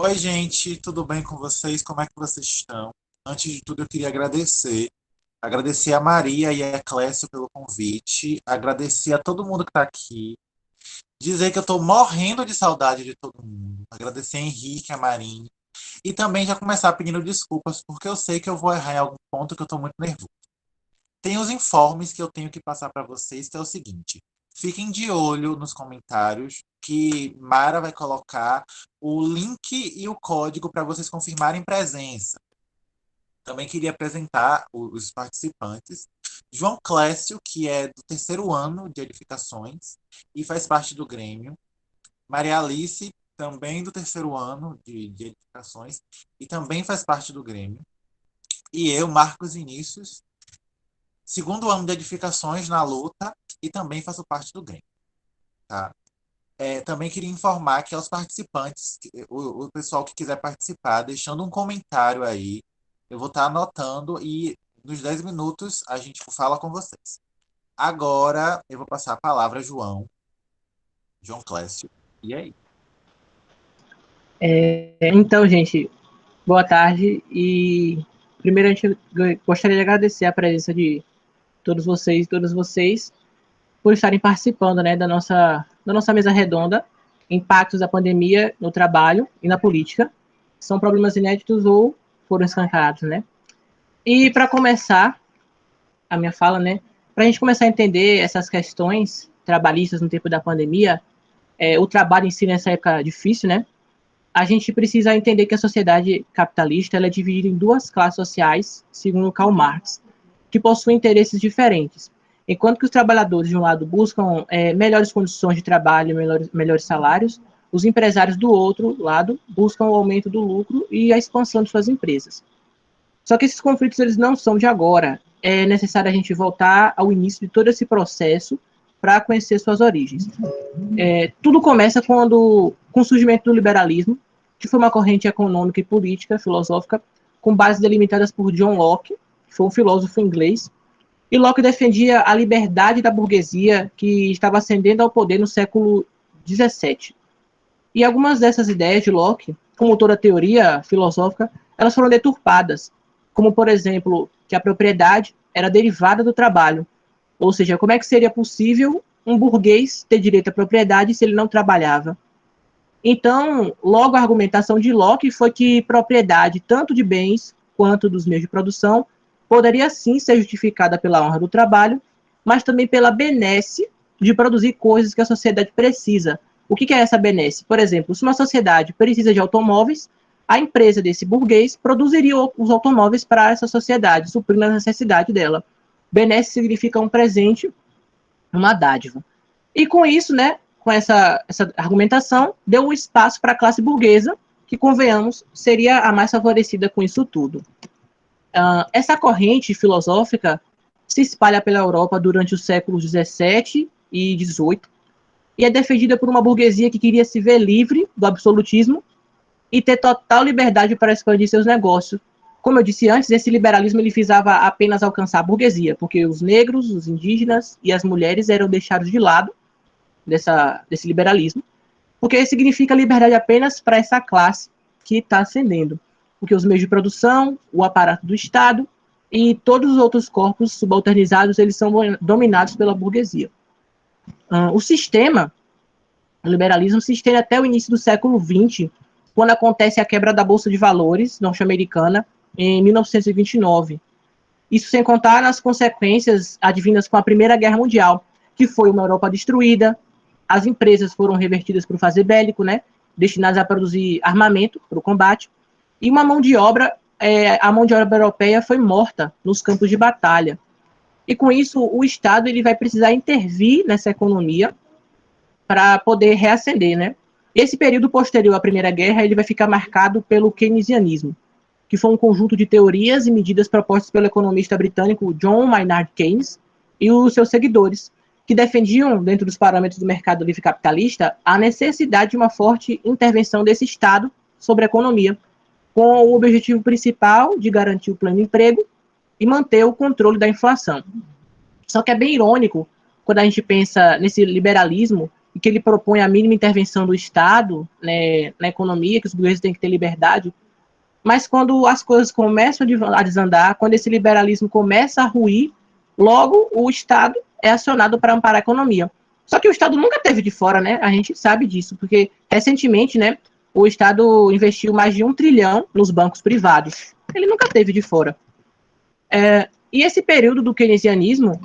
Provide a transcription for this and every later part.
Oi, gente, tudo bem com vocês? Como é que vocês estão? Antes de tudo, eu queria agradecer a Maria e a Clécio pelo convite, agradecer a todo mundo que está aqui, dizer que eu estou morrendo de saudade de todo mundo, agradecer a Henrique, a Marine, e também já começar pedindo desculpas, porque eu sei que eu vou errar em algum ponto que eu estou muito nervoso. Tem os informes que eu tenho que passar para vocês, que é o seguinte. Fiquem de olho nos comentários que Mara vai colocar o link e o código para vocês confirmarem presença. Também queria apresentar os participantes. João Clécio, que é do terceiro ano de edificações e faz parte do Grêmio. Maria Alice, também do terceiro ano de edificações e também faz parte do Grêmio. E eu, Marcos Inícios, segundo ano de edificações na luta e também faço parte do Grêmio. Tá? Também queria informar que aos participantes, o pessoal que quiser participar, deixando um comentário aí, eu vou estar anotando e nos 10 minutos a gente fala com vocês. Agora eu vou passar a palavra a João Clécio. E aí? Então, gente, boa tarde e primeiro a gente gostaria de agradecer a presença de todos vocês e todas vocês por estarem participando, né, da nossa mesa redonda, impactos da pandemia no trabalho e na política, são problemas inéditos ou foram escancarados, né? E para começar a minha fala, né, para a gente começar a entender essas questões trabalhistas no tempo da pandemia, o trabalho em si nessa época difícil, né? A gente precisa entender que a sociedade capitalista ela é dividida em duas classes sociais, segundo Karl Marx, que possuem interesses diferentes. Enquanto que os trabalhadores, de um lado, buscam melhores condições de trabalho, melhores salários, os empresários, do outro lado, buscam o aumento do lucro e a expansão de suas empresas. Só que esses conflitos eles não são de agora. É necessário a gente voltar ao início de todo esse processo para conhecer suas origens. Tudo começa com o surgimento do liberalismo, que foi uma corrente econômica e política, filosófica, com bases delimitadas por John Locke, que foi um filósofo inglês. E Locke defendia a liberdade da burguesia que estava ascendendo ao poder no século XVII. E algumas dessas ideias de Locke, como toda teoria filosófica, elas foram deturpadas, como, por exemplo, que a propriedade era derivada do trabalho. Ou seja, como é que seria possível um burguês ter direito à propriedade se ele não trabalhava? Então, logo a argumentação de Locke foi que propriedade, tanto de bens quanto dos meios de produção, poderia sim ser justificada pela honra do trabalho, mas também pela benesse de produzir coisas que a sociedade precisa. O que é essa benesse? Por exemplo, se uma sociedade precisa de automóveis, a empresa desse burguês produziria os automóveis para essa sociedade, suprindo a necessidade dela. Benesse significa um presente, uma dádiva. E com isso, né, com essa argumentação, deu um espaço para a classe burguesa, que, convenhamos, seria a mais favorecida com isso tudo. Essa corrente filosófica se espalha pela Europa durante os séculos XVII e XVIII e é defendida por uma burguesia que queria se ver livre do absolutismo e ter total liberdade para expandir seus negócios. Como eu disse antes, esse liberalismo ele visava apenas alcançar a burguesia, porque os negros, os indígenas e as mulheres eram deixados de lado desse liberalismo, porque significa liberdade apenas para essa classe que está ascendendo. Porque os meios de produção, o aparato do Estado e todos os outros corpos subalternizados, eles são dominados pela burguesia. O sistema, o liberalismo, se estende até o início do século XX, quando acontece a quebra da Bolsa de Valores norte-americana em 1929. Isso sem contar nas consequências advindas com a Primeira Guerra Mundial, que foi uma Europa destruída, as empresas foram revertidas para o fazer bélico, né, destinadas a produzir armamento para o combate, e uma mão de obra, a mão de obra europeia foi morta nos campos de batalha. E com isso, o Estado ele vai precisar intervir nessa economia para poder reacender, né? Esse período posterior à Primeira Guerra ele vai ficar marcado pelo keynesianismo, que foi um conjunto de teorias e medidas propostas pelo economista britânico John Maynard Keynes e os seus seguidores, que defendiam, dentro dos parâmetros do mercado livre capitalista, a necessidade de uma forte intervenção desse Estado sobre a economia, com o objetivo principal de garantir o pleno emprego e manter o controle da inflação. Só que é bem irônico quando a gente pensa nesse liberalismo e que ele propõe a mínima intervenção do Estado, né, na economia, que os governos têm que ter liberdade, mas quando as coisas começam a desandar, quando esse liberalismo começa a ruir, logo o Estado é acionado para amparar a economia. Só que o Estado nunca teve de fora, né? A gente sabe disso, porque recentemente, né, o Estado investiu mais de 1 trilhão nos bancos privados. Ele nunca teve de fora. E esse período do keynesianismo,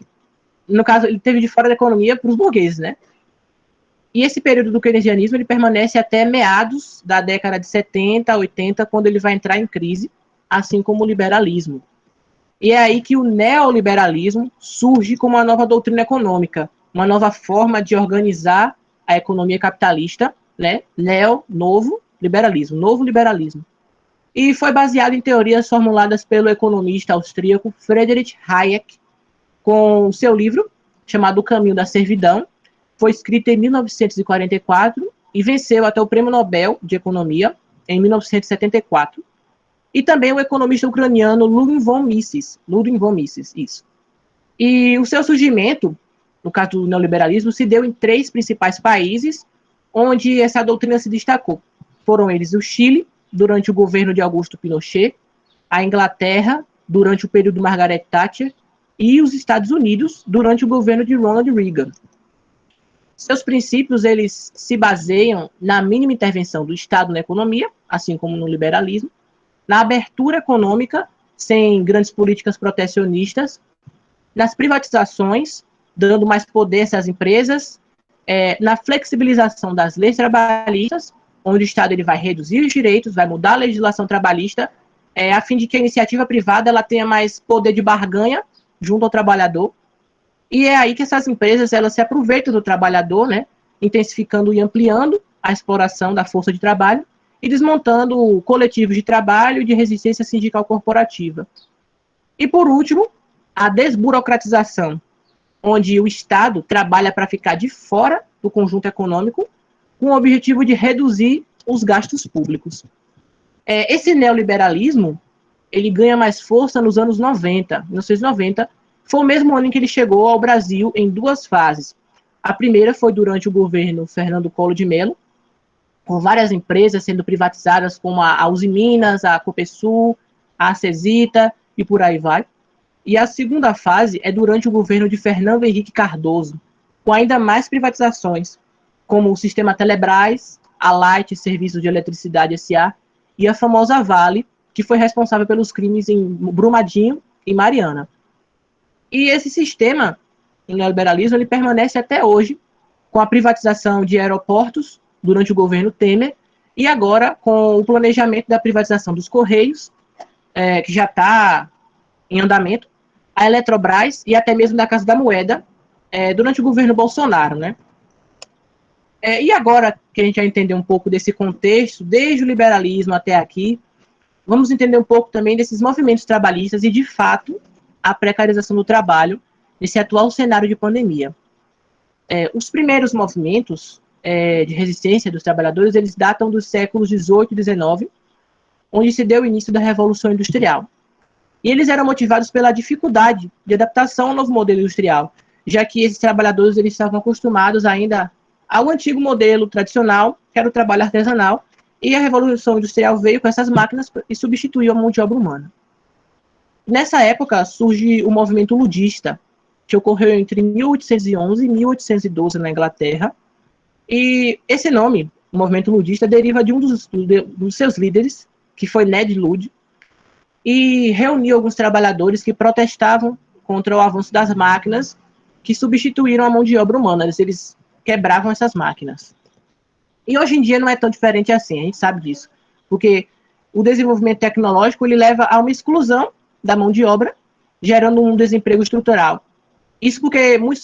no caso, ele teve de fora da economia para os burgueses, né? E esse período do keynesianismo ele permanece até meados da década de 70, 80, quando ele vai entrar em crise, assim como o liberalismo. E é aí que o neoliberalismo surge como uma nova doutrina econômica, uma nova forma de organizar a economia capitalista, né? Novo liberalismo, novo liberalismo. E foi baseado em teorias formuladas pelo economista austríaco Friedrich Hayek, com seu livro chamado O Caminho da Servidão. Foi escrito em 1944 e venceu até o Prêmio Nobel de Economia em 1974. E também o economista ucraniano Ludwig von Mises. Isso. E o seu surgimento, no caso do neoliberalismo, se deu em 3 principais países onde essa doutrina se destacou. Foram eles o Chile, durante o governo de Augusto Pinochet, a Inglaterra, durante o período de Margaret Thatcher, e os Estados Unidos, durante o governo de Ronald Reagan. Seus princípios, eles se baseiam na mínima intervenção do Estado na economia, assim como no liberalismo, na abertura econômica, sem grandes políticas protecionistas, nas privatizações, dando mais poder a essas empresas, na flexibilização das leis trabalhistas, onde o Estado ele vai reduzir os direitos, vai mudar a legislação trabalhista, a fim de que a iniciativa privada ela tenha mais poder de barganha junto ao trabalhador. E é aí que essas empresas elas se aproveitam do trabalhador, né, intensificando e ampliando a exploração da força de trabalho e desmontando coletivos de trabalho e de resistência sindical corporativa. E, por último, a desburocratização, onde o Estado trabalha para ficar de fora do conjunto econômico com o objetivo de reduzir os gastos públicos. Esse neoliberalismo ele ganha mais força nos anos 90. 1990 foi o mesmo ano em que ele chegou ao Brasil em 2 fases. A primeira foi durante o governo Fernando Collor de Mello, com várias empresas sendo privatizadas, como a Uzi Minas, a Copesul, a Acesita e por aí vai. E a segunda fase é durante o governo de Fernando Henrique Cardoso, com ainda mais privatizações, como o sistema Telebrás, a Light Serviços de Eletricidade S.A. e a famosa Vale, que foi responsável pelos crimes em Brumadinho e Mariana. E esse sistema, o neoliberalismo, ele permanece até hoje, com a privatização de aeroportos durante o governo Temer, e agora com o planejamento da privatização dos Correios, que já está em andamento, a Eletrobras e até mesmo da Casa da Moeda, durante o governo Bolsonaro, né? E agora que a gente já entendeu um pouco desse contexto, desde o liberalismo até aqui, vamos entender um pouco também desses movimentos trabalhistas e, de fato, a precarização do trabalho nesse atual cenário de pandemia. Os primeiros movimentos de resistência dos trabalhadores, eles datam dos séculos XVIII e XIX, onde se deu o início da Revolução Industrial. E eles eram motivados pela dificuldade de adaptação ao novo modelo industrial, já que esses trabalhadores eles estavam acostumados ainda ao antigo modelo tradicional, que era o trabalho artesanal, e a Revolução Industrial veio com essas máquinas e substituiu a mão de obra humana. Nessa época surge o movimento ludista, que ocorreu entre 1811 e 1812 na Inglaterra, e esse nome, o movimento ludista, deriva de um dos seus líderes, que foi Ned Ludd, e reuniu alguns trabalhadores que protestavam contra o avanço das máquinas que substituíram a mão de obra humana. Eles quebravam essas máquinas. E hoje em dia não é tão diferente assim, a gente sabe disso, porque o desenvolvimento tecnológico ele leva a uma exclusão da mão de obra, gerando um desemprego estrutural. Isso porque muitos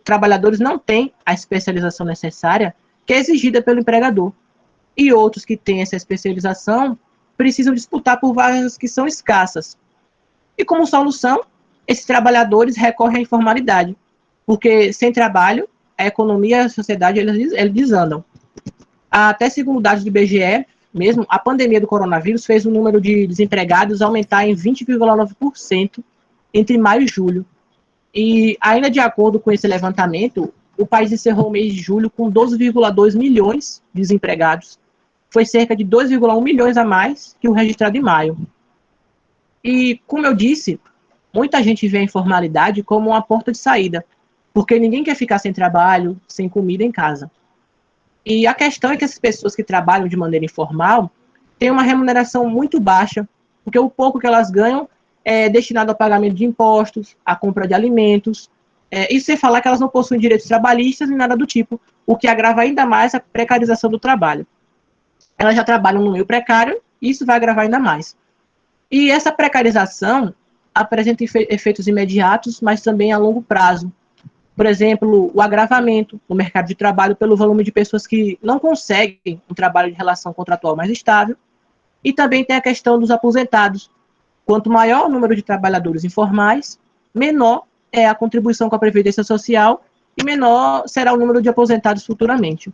trabalhadores não têm a especialização necessária que é exigida pelo empregador. E outros que têm essa especialização precisam disputar por vagas que são escassas. E como solução, esses trabalhadores recorrem à informalidade, porque sem trabalho, a economia e a sociedade eles desandam. Até segundo dados do IBGE, mesmo, a pandemia do coronavírus fez o número de desempregados aumentar em 20,9% entre maio e julho. E ainda de acordo com esse levantamento, o país encerrou o mês de julho com 12,2 milhões de desempregados. Foi cerca de 2,1 milhões a mais que o registrado em maio. E, como eu disse, muita gente vê a informalidade como uma porta de saída, porque ninguém quer ficar sem trabalho, sem comida em casa. E a questão é que essas pessoas que trabalham de maneira informal têm uma remuneração muito baixa, porque o pouco que elas ganham é destinado ao pagamento de impostos, à compra de alimentos, e sem falar que elas não possuem direitos trabalhistas nem nada do tipo, o que agrava ainda mais a precarização do trabalho. Elas já trabalham no meio precário, e isso vai agravar ainda mais. E essa precarização apresenta efeitos imediatos, mas também a longo prazo. Por exemplo, o agravamento no mercado de trabalho pelo volume de pessoas que não conseguem um trabalho de relação contratual mais estável. E também tem a questão dos aposentados. Quanto maior o número de trabalhadores informais, menor é a contribuição com a Previdência Social e menor será o número de aposentados futuramente.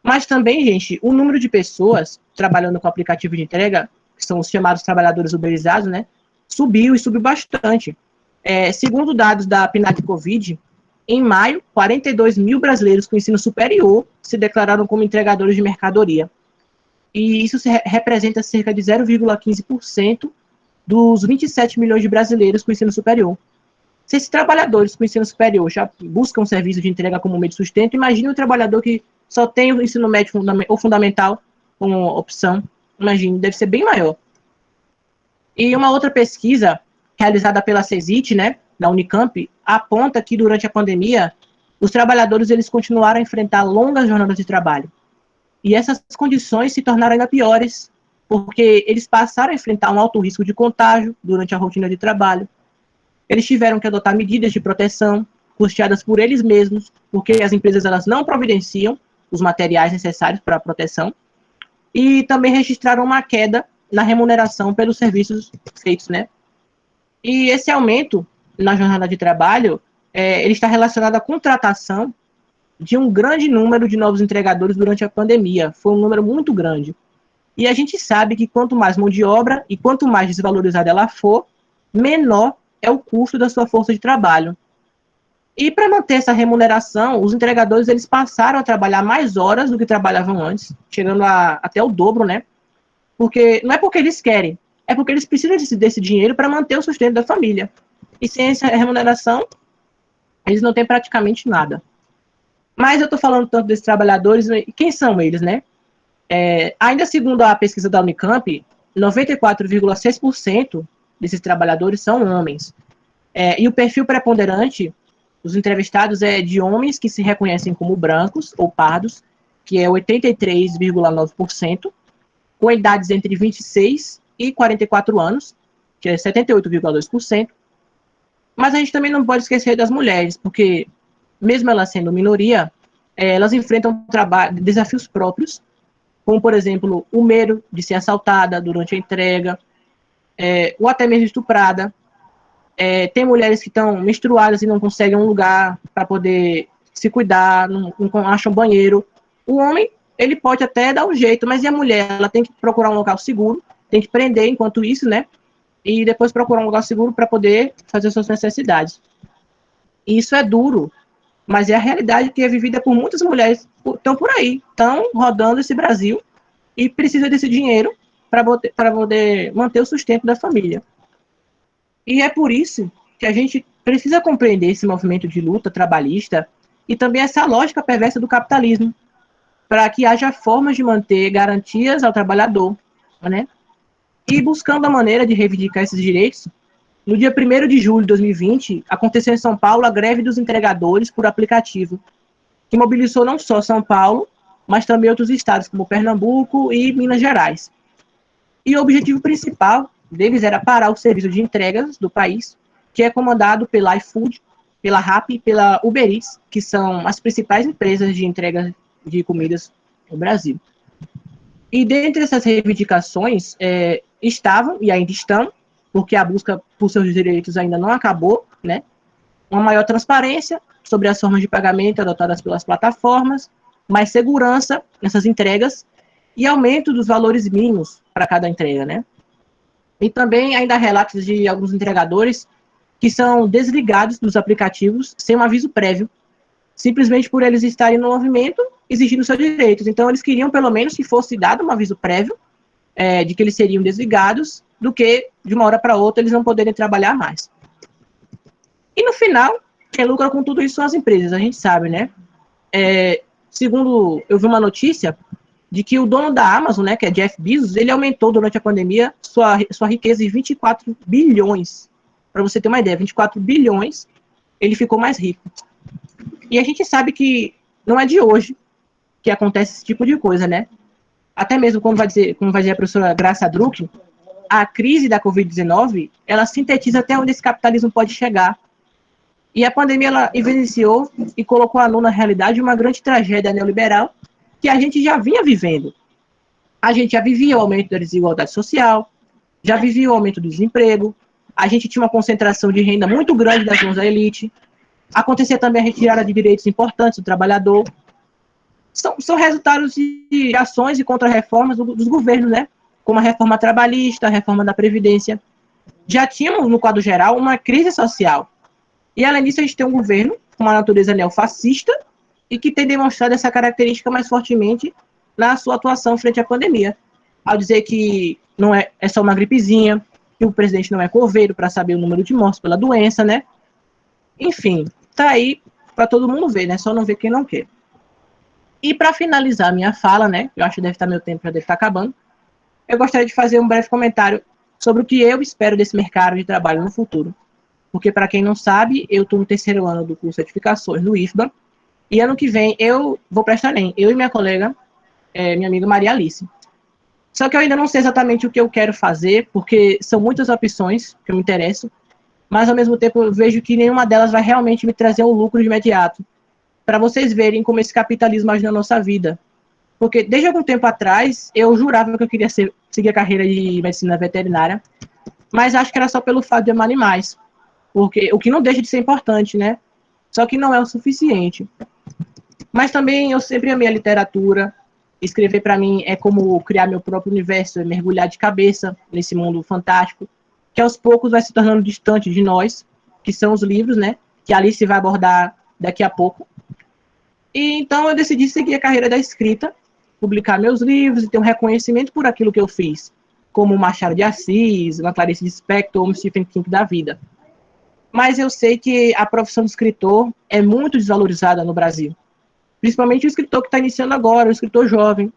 Mas também, gente, o número de pessoas trabalhando com aplicativo de entrega, que são os chamados trabalhadores uberizados, né, subiu e subiu bastante. Segundo dados da PNAD Covid, em maio, 42 mil brasileiros com ensino superior se declararam como entregadores de mercadoria. E isso representa cerca de 0,15% dos 27 milhões de brasileiros com ensino superior. Se esses trabalhadores com ensino superior já buscam um serviço de entrega como meio de sustento, imagine o trabalhador que só tem o ensino médio ou fundamental como opção. Imagine, deve ser bem maior. E uma outra pesquisa realizada pela CESIT, né, da Unicamp, aponta que durante a pandemia, os trabalhadores eles continuaram a enfrentar longas jornadas de trabalho. E essas condições se tornaram ainda piores, porque eles passaram a enfrentar um alto risco de contágio durante a rotina de trabalho. Eles tiveram que adotar medidas de proteção, custeadas por eles mesmos, porque as empresas elas não providenciam os materiais necessários para a proteção, e também registraram uma queda na remuneração pelos serviços feitos, né? E esse aumento na jornada de trabalho, ele está relacionado à contratação de um grande número de novos entregadores durante a pandemia. Foi um número muito grande. E a gente sabe que quanto mais mão de obra e quanto mais desvalorizada ela for, menor é o custo da sua força de trabalho. E para manter essa remuneração, os entregadores eles passaram a trabalhar mais horas do que trabalhavam antes, chegando até o dobro, né? Porque não é porque eles querem, é porque eles precisam desse dinheiro para manter o sustento da família. E sem essa remuneração, eles não têm praticamente nada. Mas eu estou falando tanto desses trabalhadores, quem são eles, né? Ainda segundo a pesquisa da Unicamp, 94,6% desses trabalhadores são homens. E o perfil preponderante dos entrevistados é de homens que se reconhecem como brancos ou pardos, que é 83,9%, com idades entre 26 e 44 anos, que é 78,2%. Mas a gente também não pode esquecer das mulheres, porque mesmo elas sendo minoria, elas enfrentam desafios próprios, como, por exemplo, o medo de ser assaltada durante a entrega, ou até mesmo estuprada. Tem mulheres que estão menstruadas e não conseguem um lugar para poder se cuidar, não acham banheiro. O homem, ele pode até dar um jeito, mas e a mulher? Ela tem que procurar um local seguro, tem que prender enquanto isso, né? E depois procurar um lugar seguro para poder fazer suas necessidades. E isso é duro, mas é a realidade que é vivida por muitas mulheres que estão por aí, estão rodando esse Brasil e precisa desse dinheiro para poder manter o sustento da família. E é por isso que a gente precisa compreender esse movimento de luta trabalhista e também essa lógica perversa do capitalismo, para que haja formas de manter garantias ao trabalhador, né? E buscando a maneira de reivindicar esses direitos, no dia 1º de julho de 2020, aconteceu em São Paulo a greve dos entregadores por aplicativo, que mobilizou não só São Paulo, mas também outros estados, como Pernambuco e Minas Gerais. E o objetivo principal deles era parar o serviço de entregas do país, que é comandado pela iFood, pela Rappi e pela Uber Eats, que são as principais empresas de entrega de comidas no Brasil. E dentre essas reivindicações estavam, e ainda estão, porque a busca por seus direitos ainda não acabou, né? Uma maior transparência sobre as formas de pagamento adotadas pelas plataformas, mais segurança nessas entregas e aumento dos valores mínimos para cada entrega, né? E também ainda há relatos de alguns entregadores que são desligados dos aplicativos sem um aviso prévio, simplesmente por eles estarem no movimento exigindo seus direitos. Então, eles queriam, pelo menos, que fosse dado um aviso prévio de que eles seriam desligados, do que, de uma hora para outra, eles não poderem trabalhar mais. E, no final, quem lucra com tudo isso são as empresas, a gente sabe, né? Segundo, eu vi uma notícia de que o dono da Amazon, né, que é Jeff Bezos, ele aumentou durante a pandemia sua riqueza em 24 bilhões. Para você ter uma ideia, 24 bilhões, ele ficou mais rico. E a gente sabe que não é de hoje que acontece esse tipo de coisa, né? Até mesmo, como vai dizer a professora Graça Druck, a crise da Covid-19, ela sintetiza até onde esse capitalismo pode chegar. E a pandemia, ela evidenciou e colocou à nu na realidade uma grande tragédia neoliberal que a gente já vinha vivendo. A gente já vivia o aumento da desigualdade social, já vivia o aumento do desemprego, a gente tinha uma concentração de renda muito grande das mãos da elite, acontecia também a retirada de direitos importantes do trabalhador. São resultados de ações e contra-reformas dos governos, né? Como a reforma trabalhista, a reforma da Previdência. Já tínhamos, no quadro geral, uma crise social. E, além disso, a gente tem um governo com uma natureza neofascista e que tem demonstrado essa característica mais fortemente na sua atuação frente à pandemia, ao dizer que não é só uma gripezinha, que o presidente não é coveiro para saber o número de mortes pela doença, né? Enfim, tá aí para todo mundo ver, né? Só não ver quem não quer. E para finalizar a minha fala, né? Eu acho que deve estar meu tempo, já deve estar acabando. Eu gostaria de fazer um breve comentário sobre o que eu espero desse mercado de trabalho no futuro. Porque, para quem não sabe, eu estou no terceiro ano do curso de certificações no IFBA, e ano que vem eu vou prestar ENEM, eu e minha colega, minha amiga Maria Alice. Só que eu ainda não sei exatamente o que eu quero fazer, porque são muitas opções que eu me interesso, mas ao mesmo tempo eu vejo que nenhuma delas vai realmente me trazer um lucro de imediato. Para vocês verem como esse capitalismo age na nossa vida. Porque desde algum tempo atrás eu jurava que eu queria seguir a carreira de medicina veterinária, mas acho que era só pelo fato de amar animais. Porque o que não deixa de ser importante, né? Só que não é o suficiente. Mas também eu sempre amei a literatura. Escrever para mim é como criar meu próprio universo, é mergulhar de cabeça nesse mundo fantástico, que aos poucos vai se tornando distante de nós, que são os livros, né? Que a Alice vai abordar daqui a pouco. E então eu decidi seguir a carreira da escrita, publicar meus livros e ter um reconhecimento por aquilo que eu fiz, como Machado de Assis, uma Clarice Lispector ou um Stephen King da vida. Mas eu sei que a profissão de escritor é muito desvalorizada no Brasil. Principalmente o escritor que está iniciando agora, o escritor jovem.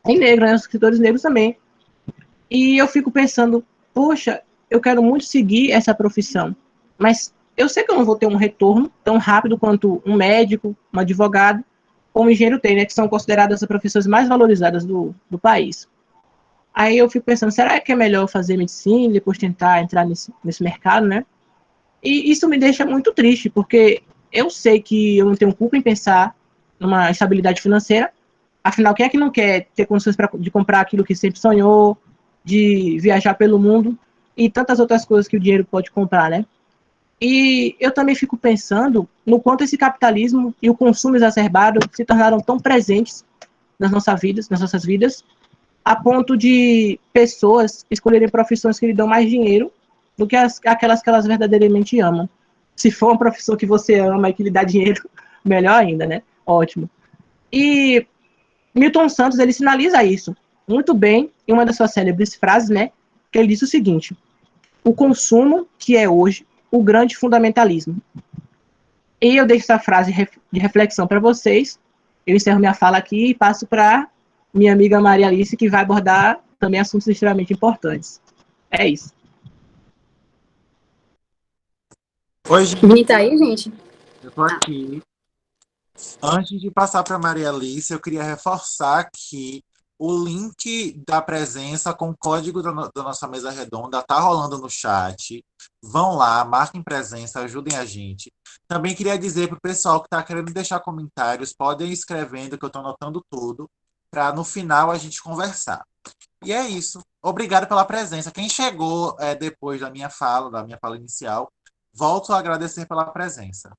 E negro, né? Os escritores negros também. E eu fico pensando, poxa, eu quero muito seguir essa profissão. Mas eu sei que eu não vou ter um retorno tão rápido quanto um médico, um advogado, ou um engenheiro tem, né? Que são consideradas as profissões mais valorizadas do país. Aí eu fico pensando, será que é melhor fazer medicina e depois tentar entrar nesse mercado, né? E isso me deixa muito triste, porque eu sei que eu não tenho culpa em pensar numa estabilidade financeira. Afinal, quem é que não quer ter condições de comprar aquilo que sempre sonhou, de viajar pelo mundo e tantas outras coisas que o dinheiro pode comprar, né? E eu também fico pensando no quanto esse capitalismo e o consumo exacerbado se tornaram tão presentes nas nossas vidas, a ponto de pessoas escolherem profissões que lhe dão mais dinheiro do que aquelas que elas verdadeiramente amam. Se for uma profissão que você ama e que lhe dá dinheiro, melhor ainda, né? Ótimo. E Milton Santos, ele sinaliza isso muito bem em uma das suas célebres frases, né? Que ele diz o seguinte: o consumo que é hoje o grande fundamentalismo. E eu deixo essa frase de reflexão para vocês. Eu encerro minha fala aqui e passo para minha amiga Maria Alice, que vai abordar também assuntos extremamente importantes. É isso. Oi, gente, Vini tá aí, gente? eu tô aqui. Antes de passar para Maria Alice, eu queria reforçar que o link da presença com o código da nossa mesa redonda tá rolando no chat. Vão lá, marquem presença, ajudem a gente. Também queria dizer para o pessoal que está querendo deixar comentários, podem ir escrevendo, que eu estou anotando tudo, para no final a gente conversar. E é isso. Obrigado pela presença. Quem chegou depois da minha fala inicial, volto a agradecer pela presença.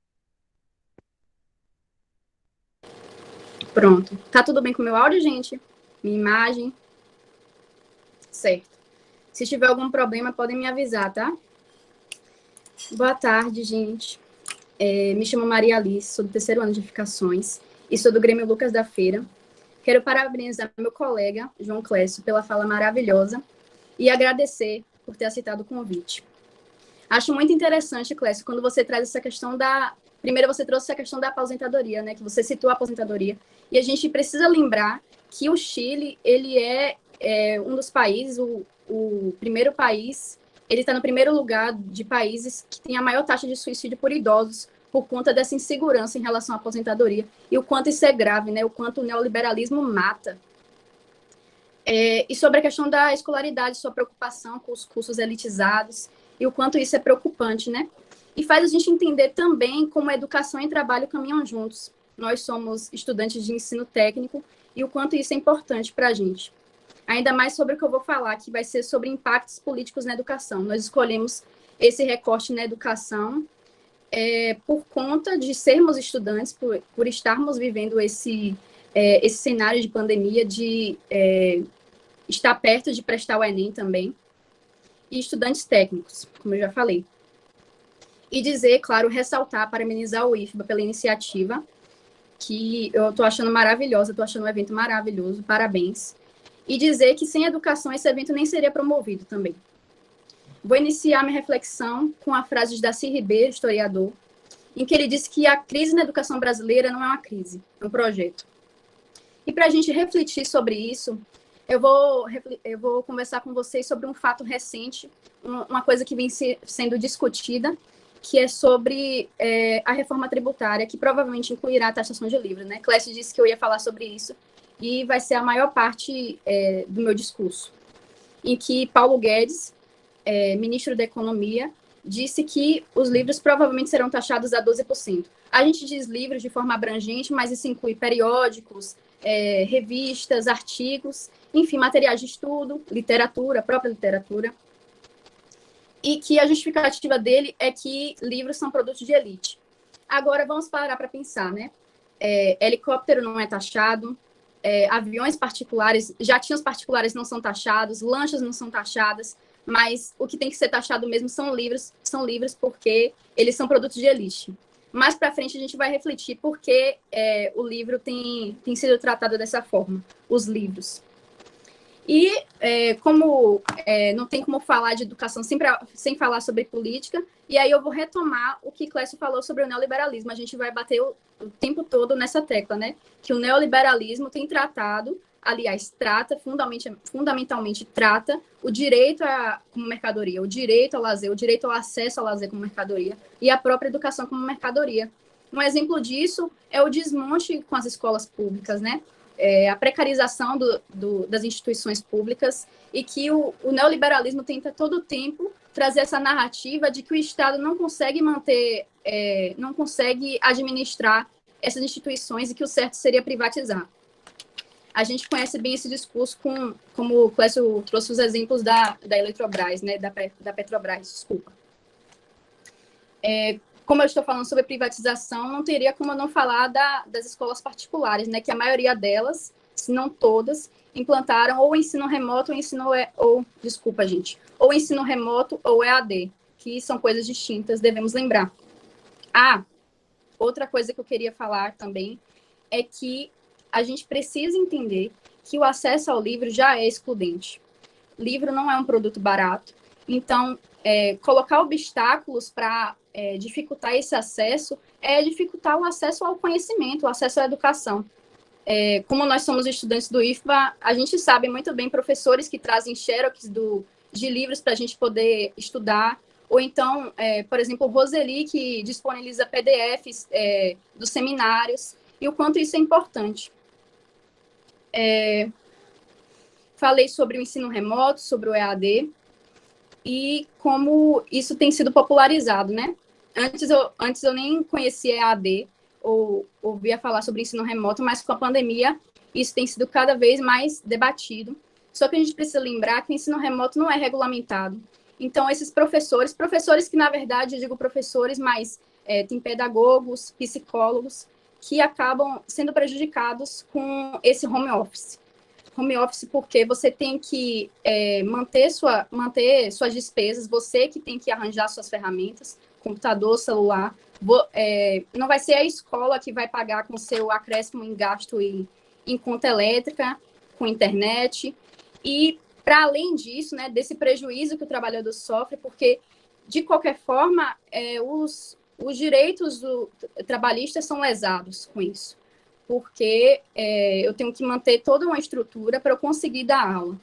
Pronto. Tá tudo bem com o meu áudio, gente? Minha imagem? Certo. Se tiver algum problema, podem me avisar, tá? Boa tarde, gente. Me chamo Maria Alice, sou do terceiro ano de edificações e sou do Grêmio Lucas da Feira. Quero parabenizar meu colega, João Clécio, pela fala maravilhosa e agradecer por ter aceitado o convite. Acho muito interessante, Clécio, quando você traz essa questão da... Primeiro você trouxe a questão da aposentadoria, né? Que você citou a aposentadoria. E a gente precisa lembrar que o Chile, ele é um dos países, o primeiro país, ele está no primeiro lugar de países que tem a maior taxa de suicídio por idosos, por conta dessa insegurança em relação à aposentadoria. E o quanto isso é grave, né? O quanto o neoliberalismo mata. E sobre a questão da escolaridade, sua preocupação com os cursos elitizados, e o quanto isso é preocupante, né? E faz a gente entender também como a educação e trabalho caminham juntos. Nós somos estudantes de ensino técnico e o quanto isso é importante para a gente. Ainda mais sobre o que eu vou falar, que vai ser sobre impactos políticos na educação. Nós escolhemos esse recorte na educação por conta de sermos estudantes, por estarmos vivendo esse cenário de pandemia, de estar perto de prestar o Enem também, e estudantes técnicos, como eu já falei. E dizer, claro, ressaltar, parabenizar o IFBA pela iniciativa, que eu estou achando maravilhosa, estou achando um evento maravilhoso, parabéns. E dizer que sem educação esse evento nem seria promovido também. Vou iniciar minha reflexão com a frase de Darcy Ribeiro, historiador, em que ele disse que a crise na educação brasileira não é uma crise, é um projeto. E para a gente refletir sobre isso, eu vou conversar com vocês sobre um fato recente, uma coisa que vem sendo discutida, que é sobre a reforma tributária, que provavelmente incluirá a taxação de livros, né? Clécio disse que eu ia falar sobre isso, e vai ser a maior parte do meu discurso, em que Paulo Guedes, ministro da Economia, disse que os livros provavelmente serão taxados a 12%. A gente diz livros de forma abrangente, mas isso inclui periódicos, revistas, artigos, enfim, materiais de estudo, literatura, própria literatura, e que a justificativa dele é que livros são produtos de elite. Agora, vamos parar para pensar, né? Helicóptero não é taxado, aviões particulares, jatinhos particulares não são taxados, lanchas não são taxadas, mas o que tem que ser taxado mesmo são livros porque eles são produtos de elite. Mais para frente a gente vai refletir por que o livro tem sido tratado dessa forma, os livros. E como não tem como falar de educação sem falar sobre política, e aí eu vou retomar o que Clécio falou sobre o neoliberalismo. A gente vai bater o tempo todo nessa tecla, né? Que o neoliberalismo tem tratado, aliás, fundamentalmente trata o direito como mercadoria, o direito ao lazer, o direito ao acesso ao lazer como mercadoria, e a própria educação como mercadoria. Um exemplo disso é o desmonte com as escolas públicas, né? A precarização das instituições públicas, e que o neoliberalismo tenta todo o tempo trazer essa narrativa de que o Estado não consegue manter, não consegue administrar essas instituições e que o certo seria privatizar. A gente conhece bem esse discurso como o Clécio trouxe os exemplos da Eletrobras, né, da Petrobras, desculpa. Como eu estou falando sobre privatização, não teria como eu não falar das escolas particulares, né, que a maioria delas, se não todas, implantaram ou ensino remoto ou ensino remoto ou EAD, que são coisas distintas, devemos lembrar. Outra coisa que eu queria falar também é que a gente precisa entender que o acesso ao livro já é excludente. Livro não é um produto barato, então colocar obstáculos para dificultar esse acesso é dificultar o acesso ao conhecimento, o acesso à educação. Como nós somos estudantes do IFBA, a gente sabe muito bem professores que trazem xerox de livros para a gente poder estudar, ou então, por exemplo, o Roseli, que disponibiliza PDFs dos seminários, e o quanto isso é importante. Falei sobre o ensino remoto, sobre o EAD, e como isso tem sido popularizado, né? Antes eu nem conhecia EAD, ou ouvia falar sobre ensino remoto, mas com a pandemia isso tem sido cada vez mais debatido. Só que a gente precisa lembrar que o ensino remoto não é regulamentado. Então, esses professores que na verdade, eu digo professores, mas tem pedagogos, psicólogos, que acabam sendo prejudicados com esse home office. Home office porque você tem que manter suas despesas, você que tem que arranjar suas ferramentas, computador, celular, Não vai ser a escola que vai pagar com seu acréscimo em gasto em conta elétrica, com internet, e para além disso, né, desse prejuízo que o trabalhador sofre, porque, de qualquer forma, os direitos trabalhistas são lesados com isso, porque eu tenho que manter toda uma estrutura para eu conseguir dar aula.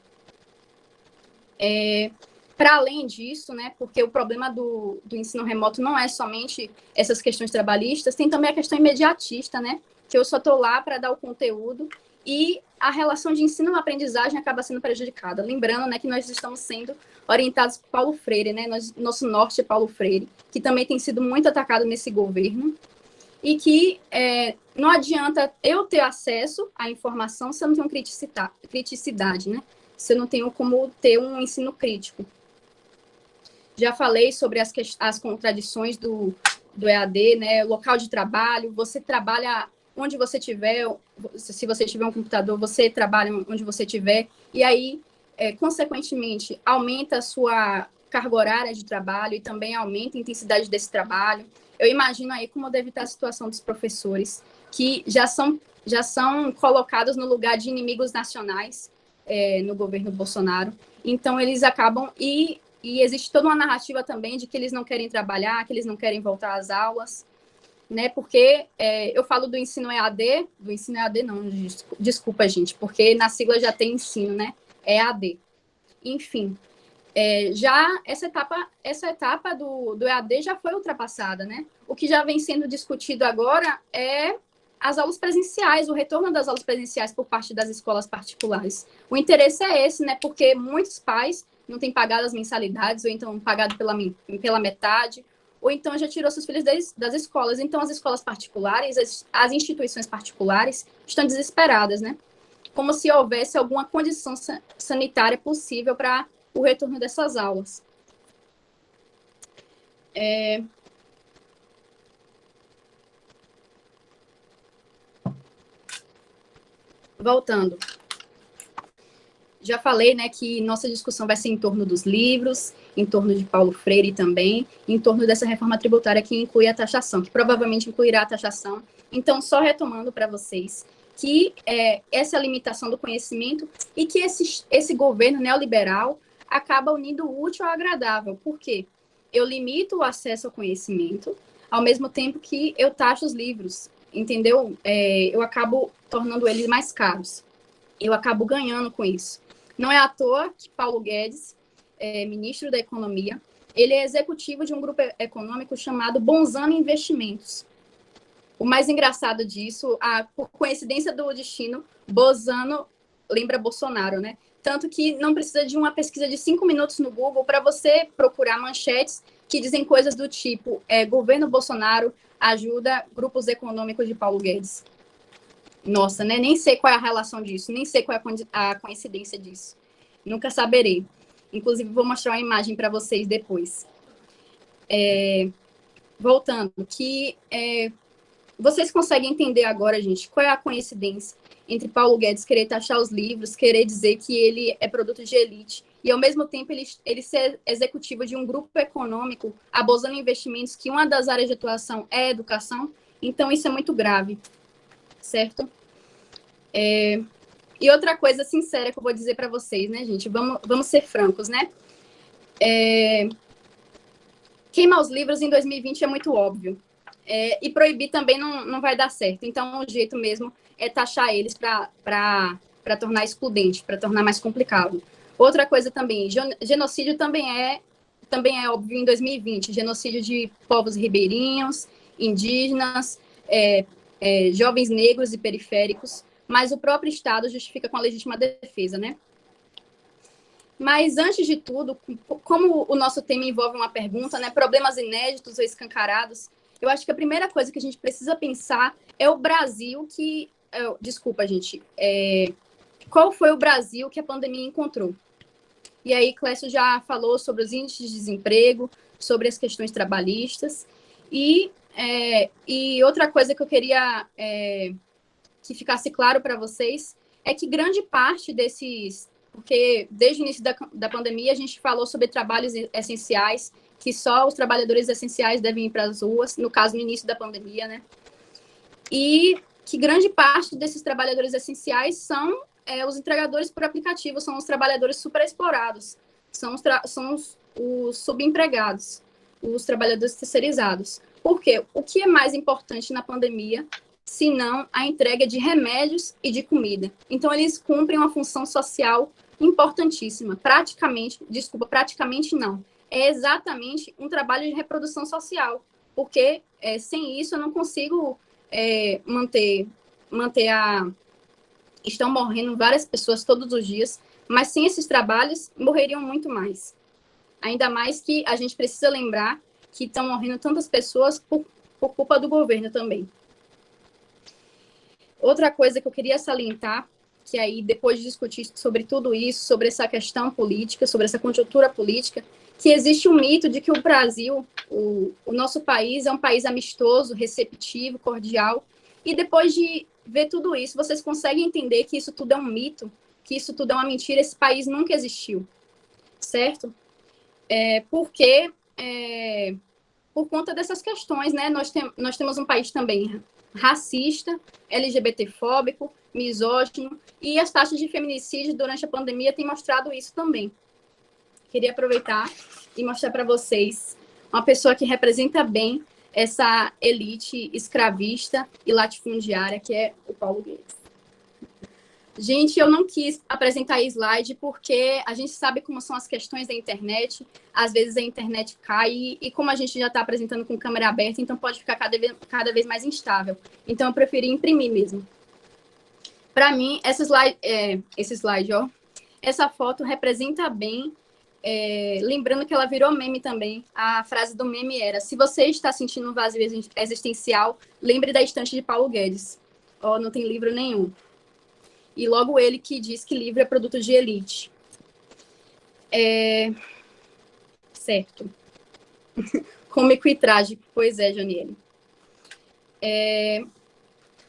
Para além disso, né, porque o problema do ensino remoto não é somente essas questões trabalhistas, tem também a questão imediatista, né, que eu só estou lá para dar o conteúdo e a relação de ensino-aprendizagem acaba sendo prejudicada. Lembrando, né, que nós estamos sendo orientados por Paulo Freire, né, nosso norte é Paulo Freire, que também tem sido muito atacado nesse governo, e que não adianta eu ter acesso à informação se eu não tenho criticidade, né, se eu não tenho como ter um ensino crítico. Já falei sobre as contradições do EAD, né, local de trabalho, você trabalha onde você tiver, se você tiver um computador, você trabalha onde você tiver, e aí, consequentemente, aumenta a sua carga horária de trabalho e também aumenta a intensidade desse trabalho. Eu imagino aí como deve estar a situação dos professores, que já são colocados no lugar de inimigos nacionais no governo Bolsonaro. Então, eles acabam... E existe toda uma narrativa também de que eles não querem trabalhar, que eles não querem voltar às aulas, né? Porque eu falo do ensino EAD não, desculpa, gente, porque na sigla já tem ensino, né? EAD. Enfim, já essa etapa do EAD já foi ultrapassada, né? O que já vem sendo discutido agora é as aulas presenciais, o retorno das aulas presenciais por parte das escolas particulares. O interesse é esse, né? Porque muitos pais não têm pagado as mensalidades, ou então pagado pela metade, ou então já tirou seus filhos das escolas. Então, as escolas particulares, as instituições particulares estão desesperadas, né? Como se houvesse alguma condição sanitária possível para o retorno dessas aulas. Voltando. Já falei, né, que nossa discussão vai ser em torno dos livros, em torno de Paulo Freire também, em torno dessa reforma tributária que inclui a taxação, que provavelmente incluirá a taxação. Então, só retomando para vocês que essa limitação do conhecimento e que esse governo neoliberal acaba unindo o útil ao agradável. Por quê? Eu limito o acesso ao conhecimento, ao mesmo tempo que eu taxo os livros, entendeu? Eu acabo tornando eles mais caros. Eu acabo ganhando com isso. Não é à toa que Paulo Guedes, ministro da Economia, ele é executivo de um grupo econômico chamado Bonzano Investimentos. O mais engraçado disso, por coincidência do destino, Bonzano lembra Bolsonaro, né? Tanto que não precisa de uma pesquisa de 5 minutos no Google para você procurar manchetes que dizem coisas do tipo governo Bolsonaro ajuda grupos econômicos de Paulo Guedes. Nossa, né? Nem sei qual é a relação disso, nem sei qual é a coincidência disso. Nunca saberei. Inclusive, vou mostrar uma imagem para vocês depois. Voltando, vocês conseguem entender agora, gente, qual é a coincidência entre Paulo Guedes querer taxar os livros, querer dizer que ele é produto de elite, e ao mesmo tempo ele ser executivo de um grupo econômico, a Bolsonaro Investimentos, que uma das áreas de atuação é a educação? Então, isso é muito grave. Certo? E outra coisa sincera que eu vou dizer para vocês, né, gente? Vamos ser francos, né? Queimar os livros em 2020 é muito óbvio. E proibir também não vai dar certo. Então, o jeito mesmo é taxar eles para tornar excludente, para tornar mais complicado. Outra coisa também, genocídio também é óbvio em 2020. Genocídio de povos ribeirinhos, indígenas, jovens negros e periféricos, mas o próprio Estado justifica com a legítima defesa, né? Mas, antes de tudo, como o nosso tema envolve uma pergunta, né, problemas inéditos ou escancarados, eu acho que a primeira coisa que a gente precisa pensar é o Brasil que... desculpa, gente. Qual foi o Brasil que a pandemia encontrou? E aí, Clécio já falou sobre os índices de desemprego, sobre as questões trabalhistas, e outra coisa que eu queria que ficasse claro para vocês é que grande parte desses... Porque desde o início da pandemia a gente falou sobre trabalhos essenciais que só os trabalhadores essenciais devem ir para as ruas, no caso, no início da pandemia, né? E que grande parte desses trabalhadores essenciais são os entregadores por aplicativo, são os trabalhadores superexplorados, são os subempregados, os trabalhadores terceirizados. Por quê? O que é mais importante na pandemia, se não a entrega de remédios e de comida? Então, eles cumprem uma função social importantíssima. Praticamente não. É exatamente um trabalho de reprodução social, porque sem isso eu não consigo manter a... Estão morrendo várias pessoas todos os dias, mas sem esses trabalhos morreriam muito mais. Ainda mais que a gente precisa lembrar que estão morrendo tantas pessoas por culpa do governo também. Outra coisa que eu queria salientar, que aí depois de discutir sobre tudo isso, sobre essa questão política, sobre essa conjuntura política, que existe um mito de que o Brasil, o nosso país, é um país amistoso, receptivo, cordial, e depois de ver tudo isso, vocês conseguem entender que isso tudo é um mito, que isso tudo é uma mentira, esse país nunca existiu, certo? Porque, por conta dessas questões, né, nós temos um país também racista, LGBTfóbico, misógino, e as taxas de feminicídio durante a pandemia têm mostrado isso também. Queria aproveitar e mostrar para vocês uma pessoa que representa bem essa elite escravista e latifundiária, que é o Paulo Guedes. Gente, eu não quis apresentar slide porque a gente sabe como são as questões da internet. Às vezes a internet cai e como a gente já está apresentando com câmera aberta, então pode ficar cada vez mais instável. Então eu preferi imprimir mesmo. Para mim, esse slide, ó, essa foto representa bem, lembrando que ela virou meme também. A frase do meme era: se você está sentindo um vazio existencial, lembre da estante de Paulo Guedes. Ó, não tem livro nenhum. E logo ele que diz que livro é produto de elite. Certo. Cômico e trágico, pois é, Janiele.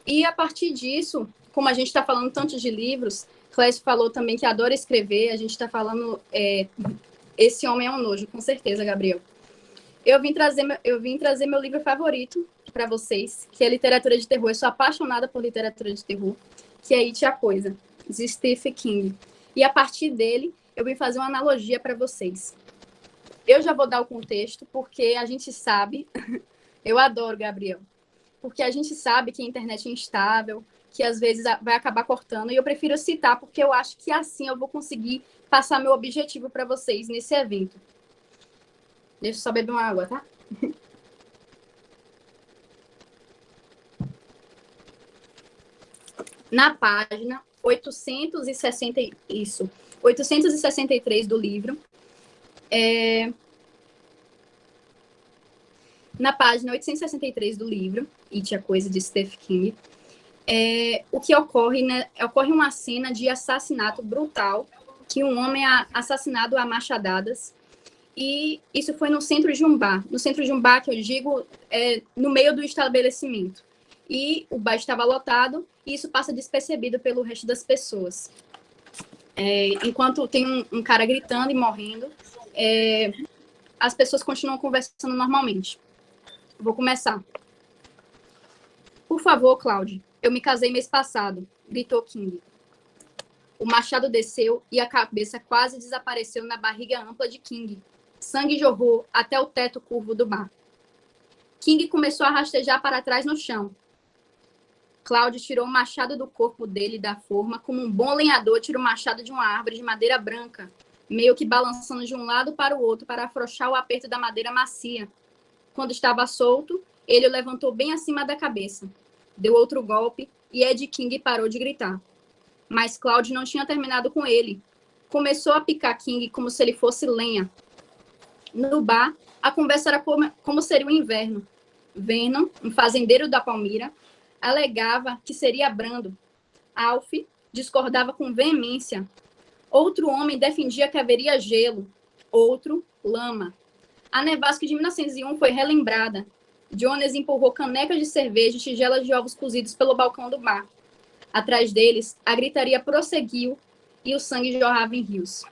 E a partir disso, como a gente está falando tanto de livros, Clécio falou também que adora escrever, a gente está falando... esse homem é um nojo, com certeza, Gabriel. Eu vim trazer meu livro favorito para vocês, que é literatura de terror. Eu sou apaixonada por literatura de terror, que é It, a Coisa, de Stephen King. E a partir dele, eu vim fazer uma analogia para vocês. Eu já vou dar o contexto, porque a gente sabe... Eu adoro, Gabriel. Porque a gente sabe que a internet é instável, que às vezes vai acabar cortando, e eu prefiro citar, porque eu acho que assim eu vou conseguir passar meu objetivo para vocês nesse evento. Deixa eu só beber uma água, tá? Na página 863 do livro, na página 863 do livro, It, a Coisa, de Stephen King, o que ocorre, né? Ocorre uma cena de assassinato brutal, que um homem é assassinado a machadadas, e isso foi no centro de um bar. No centro de um bar, que eu digo, no meio do estabelecimento. E o bar estava lotado, e isso passa despercebido pelo resto das pessoas. Enquanto tem um cara gritando e morrendo, as pessoas continuam conversando normalmente. Vou começar. Por favor, Cláudio, eu me casei mês passado, gritou King. O machado desceu e a cabeça quase desapareceu na barriga ampla de King. Sangue jorrou até o teto curvo do bar. King começou a rastejar para trás no chão. Cláudio tirou o machado do corpo dele da forma, como um bom lenhador tira o machado de uma árvore de madeira branca, meio que balançando de um lado para o outro para afrouxar o aperto da madeira macia. Quando estava solto, ele o levantou bem acima da cabeça. Deu outro golpe e Ed King parou de gritar. Mas Cláudio não tinha terminado com ele. Começou a picar King como se ele fosse lenha. No bar, a conversa era como seria o inverno. Vernon, um fazendeiro da Palmira, alegava que seria brando. Alf discordava com veemência. Outro homem defendia que haveria gelo. Outro, lama. A nevasca de 1901 foi relembrada. Jones empurrou canecas de cerveja e tigelas de ovos cozidos pelo balcão do bar. Atrás deles, a gritaria prosseguiu e o sangue jorrava em rios.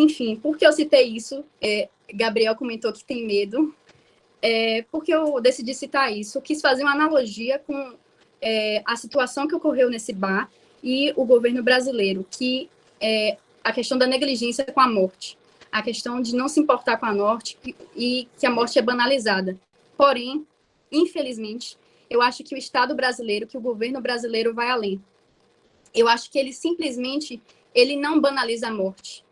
enfim, por que eu citei isso? Gabriel comentou que tem medo. Porque eu decidi citar isso. Eu quis fazer uma analogia com a situação que ocorreu nesse bar e o governo brasileiro, que a questão da negligência com a morte, a questão de não se importar com a morte e que a morte é banalizada. Porém, infelizmente, eu acho que o Estado brasileiro, que o governo brasileiro vai além. Eu acho que ele simplesmente não banaliza a morte.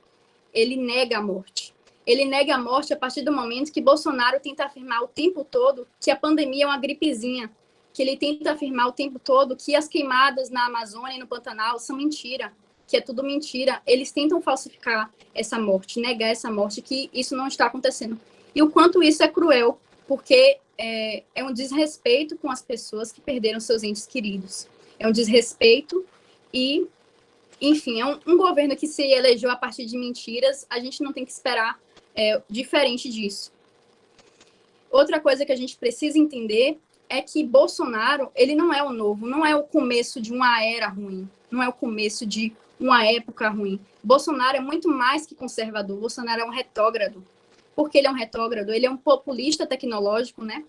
Ele nega a morte. Ele nega a morte a partir do momento que Bolsonaro tenta afirmar o tempo todo que a pandemia é uma gripezinha, que ele tenta afirmar o tempo todo que as queimadas na Amazônia e no Pantanal são mentira, que é tudo mentira. Eles tentam falsificar essa morte, negar essa morte, que isso não está acontecendo. E o quanto isso é cruel, porque é um desrespeito com as pessoas que perderam seus entes queridos. É um desrespeito e, enfim, é um governo que se elegeu a partir de mentiras. A gente não tem que esperar diferente disso. Outra coisa que a gente precisa entender é que Bolsonaro, ele não é o novo, não é o começo de uma era ruim, não é o começo de uma época ruim. Bolsonaro é muito mais que conservador, Bolsonaro é um retrógrado. Por que ele é um retrógrado? Ele é um populista tecnológico, né?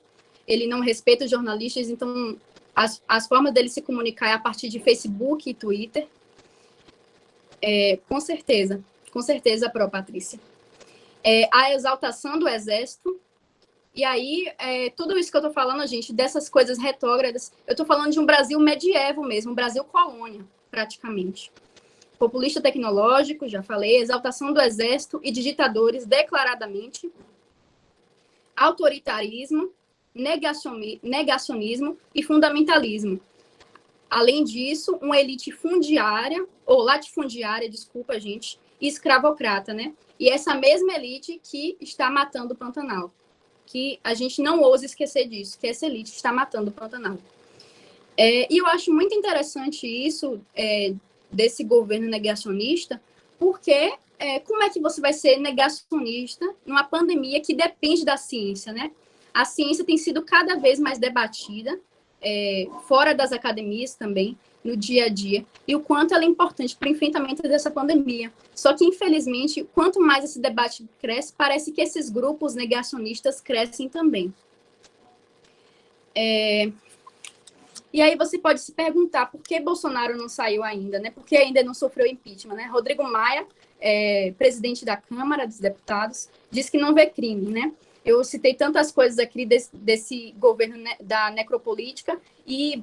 Ele não respeita os jornalistas, então as formas dele se comunicar é a partir de Facebook e Twitter. Com certeza, Patrícia. A exaltação do exército. E aí, tudo isso que eu estou falando, gente, dessas coisas retrógradas, eu estou falando de um Brasil medieval mesmo, um Brasil colônia, praticamente. Populista tecnológico, já falei, exaltação do exército e de ditadores declaradamente, autoritarismo, negacionismo e fundamentalismo. Além disso, uma elite fundiária, ou latifundiária, desculpa, gente, e escravocrata, né? E essa mesma elite que está matando o Pantanal. Que a gente não ousa esquecer disso, que essa elite está matando o Pantanal. E eu acho muito interessante isso, desse governo negacionista, porque como é que você vai ser negacionista numa pandemia que depende da ciência, né? A ciência tem sido cada vez mais debatida, fora das academias também, no dia a dia, e o quanto ela é importante para o enfrentamento dessa pandemia. Só que, infelizmente, quanto mais esse debate cresce, parece que esses grupos negacionistas crescem também. E aí você pode se perguntar por que Bolsonaro não saiu ainda, né? Por que ainda não sofreu impeachment, né? Rodrigo Maia, presidente da Câmara dos Deputados, diz que não vê crime, né? Eu citei tantas coisas aqui desse governo da necropolítica e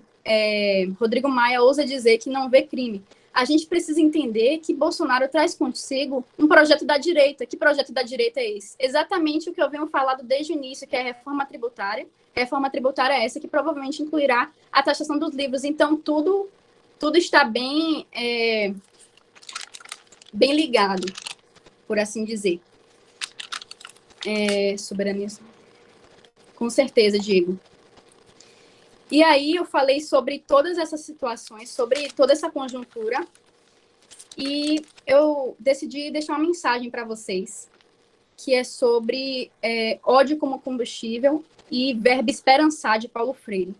Rodrigo Maia ousa dizer que não vê crime. A gente precisa entender que Bolsonaro traz consigo um projeto da direita. Que projeto da direita é esse? Exatamente o que eu venho falando desde o início, que é a reforma tributária. Reforma tributária é essa que provavelmente incluirá a taxação dos livros. Então, tudo está bem ligado, por assim dizer. Soberania. Com certeza, Diego. E aí eu falei sobre todas essas situações, sobre toda essa conjuntura, e eu decidi deixar uma mensagem para vocês, que é sobre ódio como combustível e verbo esperançar, de Paulo Freire.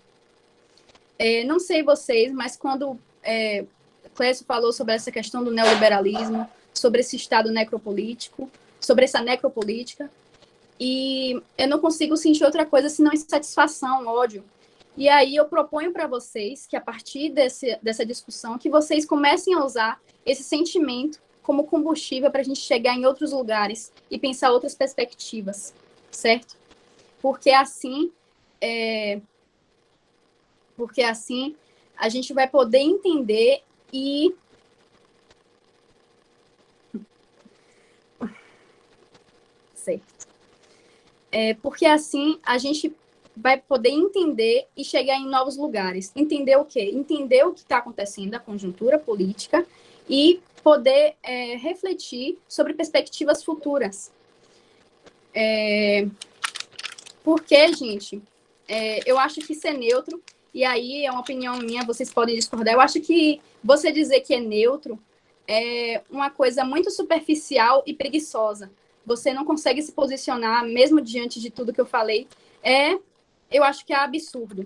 Não sei vocês, mas quando Clécio falou sobre essa questão do neoliberalismo, sobre esse Estado necropolítico, sobre essa necropolítica, e eu não consigo sentir outra coisa senão insatisfação, ódio. E aí eu proponho para vocês que, a partir dessa discussão, que vocês comecem a usar esse sentimento como combustível para a gente chegar em outros lugares e pensar outras perspectivas, certo? Porque assim a gente vai poder entender e certo. Porque assim a gente vai poder entender e chegar em novos lugares. Entender o quê? Entender o que está acontecendo, a conjuntura política, e poder refletir sobre perspectivas futuras. Porque, gente, eu acho que ser neutro, e aí é uma opinião minha, vocês podem discordar, eu acho que você dizer que é neutro é uma coisa muito superficial e preguiçosa. Você não consegue se posicionar, mesmo diante de tudo que eu falei. Eu acho que é absurdo.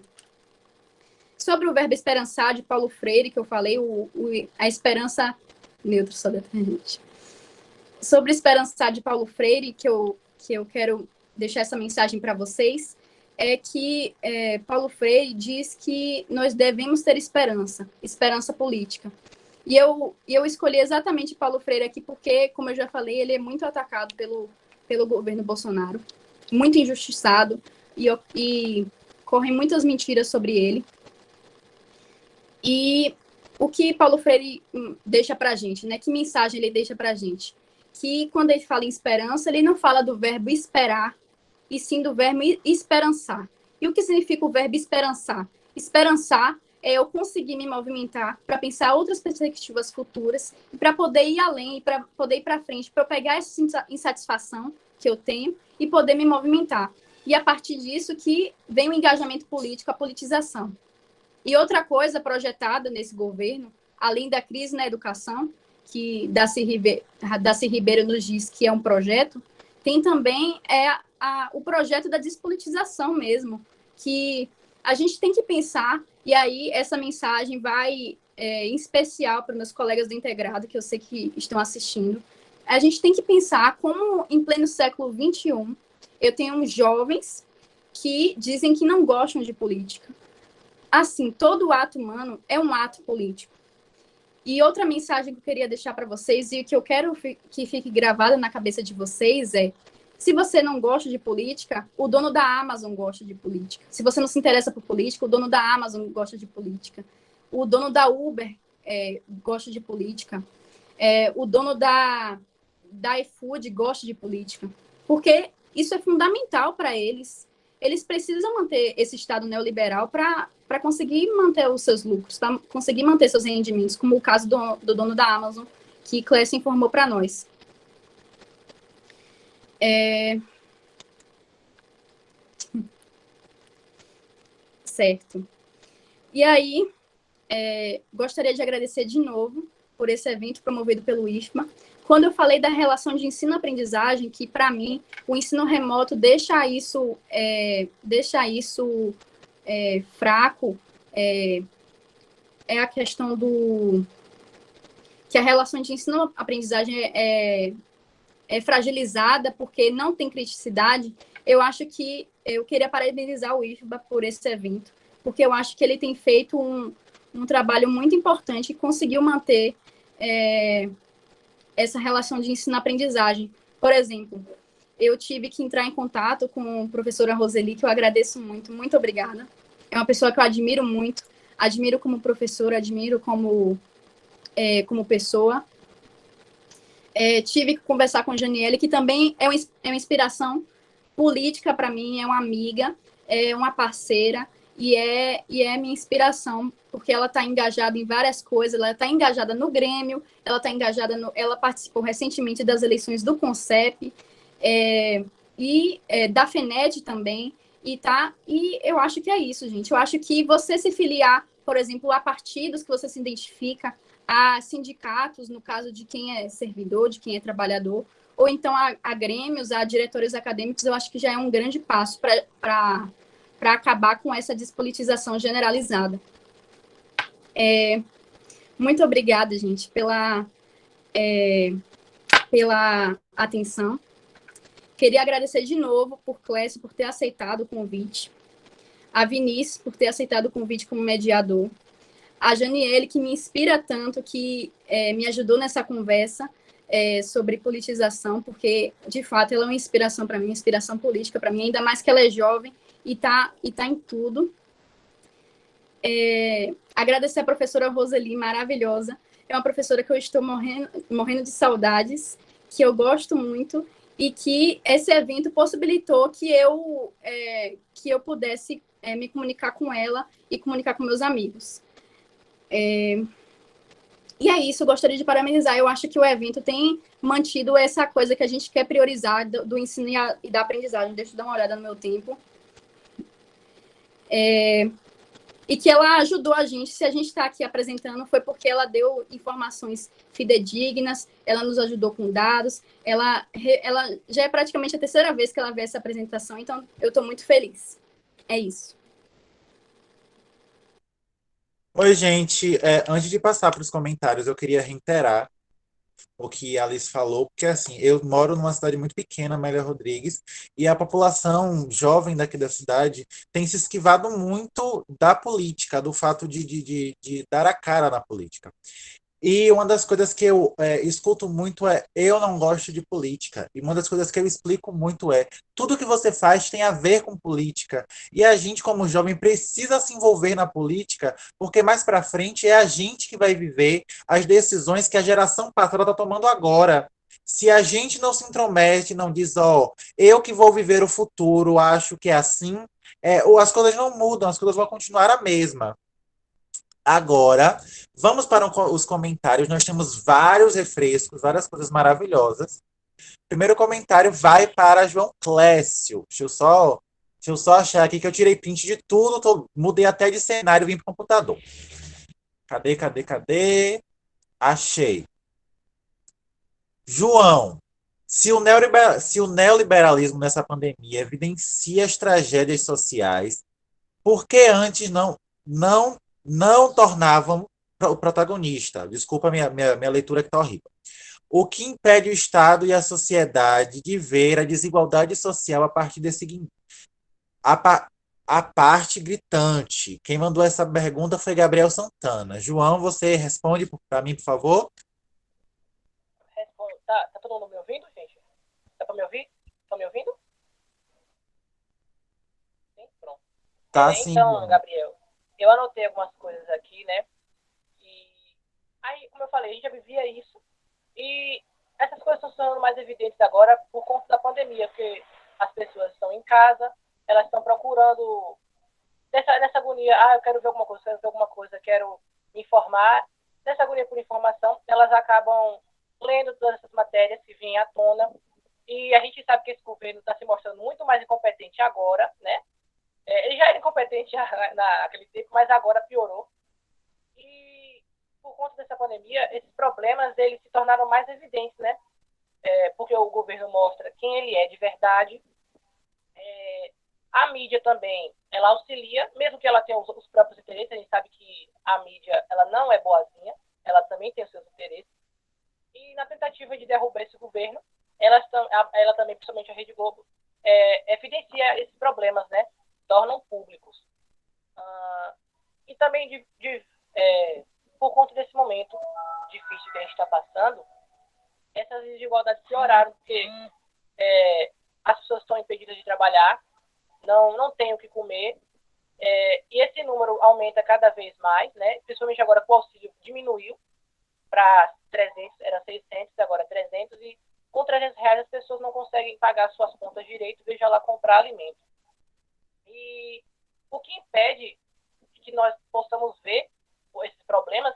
Sobre o verbo esperançar, de Paulo Freire, que eu falei, a esperança neutra, só determinante. sobre Esperançar de Paulo Freire, que eu quero deixar essa mensagem para vocês, é que Paulo Freire diz que nós devemos ter esperança política. E eu escolhi exatamente Paulo Freire aqui porque, como eu já falei, ele é muito atacado pelo governo Bolsonaro, muito injustiçado, e correm muitas mentiras sobre ele. E o que Paulo Freire deixa para a gente, né? Que mensagem ele deixa para a gente? Que quando ele fala em esperança, ele não fala do verbo esperar, e sim do verbo esperançar. E o que significa o verbo esperançar? Esperançar é eu conseguir me movimentar para pensar outras perspectivas futuras, e para poder ir além, e para poder ir para frente, para eu pegar essa insatisfação que eu tenho e poder me movimentar. E a partir disso que vem o engajamento político, a politização. E outra coisa projetada nesse governo, além da crise na educação, que Darcy Ribeiro nos diz que é um projeto, tem também o projeto da despolitização mesmo, que a gente tem que pensar, e aí essa mensagem vai em especial para meus colegas do Integrado, que eu sei que estão assistindo, a gente tem que pensar como, em pleno século XXI, eu tenho jovens que dizem que não gostam de política. Assim, todo ato humano é um ato político. E outra mensagem que eu queria deixar para vocês, e que eu quero que fique gravada na cabeça de vocês é: se você não gosta de política, o dono da Amazon gosta de política. Se você não se interessa por política, o dono da Amazon gosta de política. O dono da Uber gosta de política. O dono da iFood gosta de política. Porque isso é fundamental para eles. Eles precisam manter esse Estado neoliberal para conseguir manter os seus lucros, para conseguir manter seus rendimentos, como o caso do dono da Amazon, que Clécio informou para nós. Certo. E aí, gostaria de agradecer de novo por esse evento promovido pelo IFMA. Quando eu falei da relação de ensino-aprendizagem, que, para mim, o ensino remoto deixa isso fraco, é a questão que a relação de ensino-aprendizagem é fragilizada porque não tem criticidade. Eu acho que eu queria parabenizar o IFBA por esse evento, porque eu acho que ele tem feito um trabalho muito importante e conseguiu manter essa relação de ensino-aprendizagem. Por exemplo, eu tive que entrar em contato com a professora Roseli, que eu agradeço muito, muito obrigada. É uma pessoa que eu admiro muito, admiro como professora, admiro como pessoa. Tive que conversar com a Janiele, que também é uma inspiração política para mim, é uma amiga, é uma parceira, e é minha inspiração, porque ela está engajada em várias coisas, ela está engajada no Grêmio, ela participou recentemente das eleições do CONCEP, da FENED também, e eu acho que é isso, gente. Eu acho que você se filiar, por exemplo, a partidos que você se identifica, a sindicatos, no caso de quem é servidor, de quem é trabalhador, ou então a grêmios, a diretores acadêmicos, eu acho que já é um grande passo para acabar com essa despolitização generalizada. Muito obrigada, gente, pela atenção. Queria agradecer de novo por Clécio por ter aceitado o convite, a Vinícius por ter aceitado o convite como mediador, a Janiele, que me inspira tanto, que me ajudou nessa conversa sobre politização, porque, de fato, ela é uma inspiração para mim, uma inspiração política para mim, ainda mais que ela é jovem e tá em tudo. Agradecer a professora Roseli, maravilhosa. É uma professora que eu estou morrendo de saudades, que eu gosto muito, e que esse evento possibilitou que eu pudesse me comunicar com ela e comunicar com meus amigos. E é isso, eu gostaria de parabenizar. Eu acho que o evento tem mantido essa coisa que a gente quer priorizar do ensino e da aprendizagem. Deixa eu dar uma olhada no meu tempo. E que ela ajudou a gente. Se a gente está aqui apresentando, foi porque ela deu informações fidedignas, ela nos ajudou com dados, ela já é praticamente a terceira vez que ela vê essa apresentação, então eu estou muito feliz. É isso. Oi, gente. Antes de passar para os comentários, eu queria reiterar o que a Alice falou, porque assim, eu moro numa cidade muito pequena, Amélia Rodrigues, e a população jovem daqui da cidade tem se esquivado muito da política, do fato de dar a cara na política. E uma das coisas que eu escuto muito é: eu não gosto de política. E uma das coisas que eu explico muito é: tudo que você faz tem a ver com política. E a gente, como jovem, precisa se envolver na política, porque mais para frente é a gente que vai viver as decisões que a geração passada está tomando agora. Se a gente não se intromete, não diz, ó, eu que vou viver o futuro, acho que é assim, ou as coisas não mudam, as coisas vão continuar a mesma. Agora, vamos para os comentários. Nós temos vários refrescos, várias coisas maravilhosas. Primeiro comentário vai para João Clécio. Deixa eu só achar aqui que eu tirei print de tudo. Mudei até de cenário e vim para o computador. Cadê, cadê, cadê? Achei. João, se o neoliberalismo nessa pandemia evidencia as tragédias sociais, por que antes não tornavam o protagonista? Desculpa a minha leitura que está horrível. O que impede o Estado e a sociedade de ver a desigualdade social a partir desse a, a parte gritante? Quem mandou essa pergunta foi Gabriel Santana. João, você responde para mim, por favor? Tá todo mundo me ouvindo, gente? Dá para me ouvir? Estão me ouvindo? Sim, pronto. Tá sim, Então, João. Gabriel, eu anotei algumas coisas aqui, né? E aí, como eu falei, a gente já vivia isso. E essas coisas estão sendo mais evidentes agora por conta da pandemia, porque as pessoas estão em casa, elas estão procurando nessa agonia, eu quero ver alguma coisa, quero me informar. Nessa agonia por informação, elas acabam lendo todas essas matérias que vêm à tona. E a gente sabe que esse governo está se mostrando muito mais incompetente agora, né? Ele já era incompetente naquele tempo, mas agora piorou. E por conta dessa pandemia, esses problemas eles se tornaram mais evidentes, né? Porque o governo mostra quem ele é de verdade. A mídia também, ela auxilia, mesmo que ela tenha os próprios interesses. A gente sabe que a mídia ela não é boazinha, ela também tem os seus interesses. E na tentativa de derrubar esse governo, ela também, principalmente a Rede Globo, evidencia esses problemas, né? Tornam públicos. E também, por conta desse momento difícil que a gente está passando, essas desigualdades pioraram, porque as pessoas estão impedidas de trabalhar, não têm o que comer, e esse número aumenta cada vez mais, né? Principalmente agora que o auxílio diminuiu para 300, era 600, agora 300, e com 300 reais as pessoas não conseguem pagar suas contas direito, veja lá, comprar alimento. E o que impede que nós possamos ver esses problemas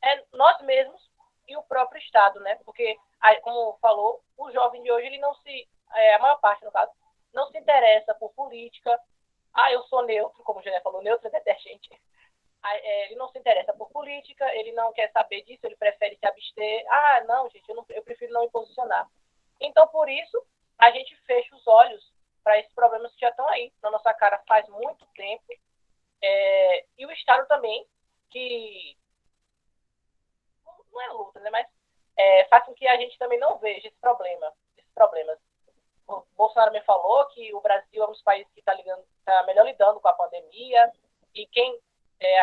é nós mesmos e o próprio Estado, né? Porque, como falou, o jovem de hoje, ele não se, a maior parte, no caso, não se interessa por política. Eu sou neutro, como o Jané falou, neutro é detergente. Ele não se interessa por política, ele não quer saber disso, ele prefere se abster. Não, gente, eu prefiro não me posicionar. Então, por isso, a gente fecha os olhos para esses problemas que já estão aí na nossa cara faz muito tempo. E o Estado também, que não é luta, né, mas faz com que a gente também não veja esses problemas. O Bolsonaro me falou que o Brasil é um dos países que está melhor lidando com a pandemia, e quem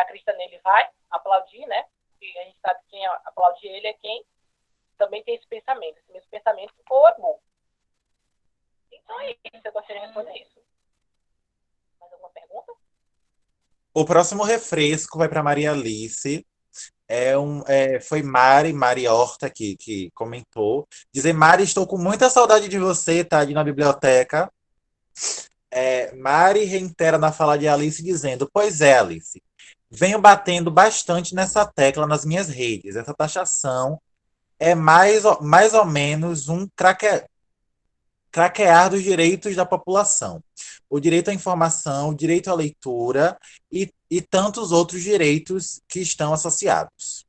acredita nele vai aplaudir, né? E a gente sabe que quem aplaude ele é quem também tem esse mesmo pensamento, ou é bom. Então é isso, eu gostaria de responder isso. Mais alguma pergunta? O próximo refresco vai para Maria Alice. Foi Mari Horta que comentou. Dizer: Mari, estou com muita saudade de você, tá ali na biblioteca. Mari reitera na fala de Alice dizendo: pois é, Alice, venho batendo bastante nessa tecla nas minhas redes. Essa taxação é mais ou menos um craquear dos direitos da população. O direito à informação, o direito à leitura e tantos outros direitos que estão associados.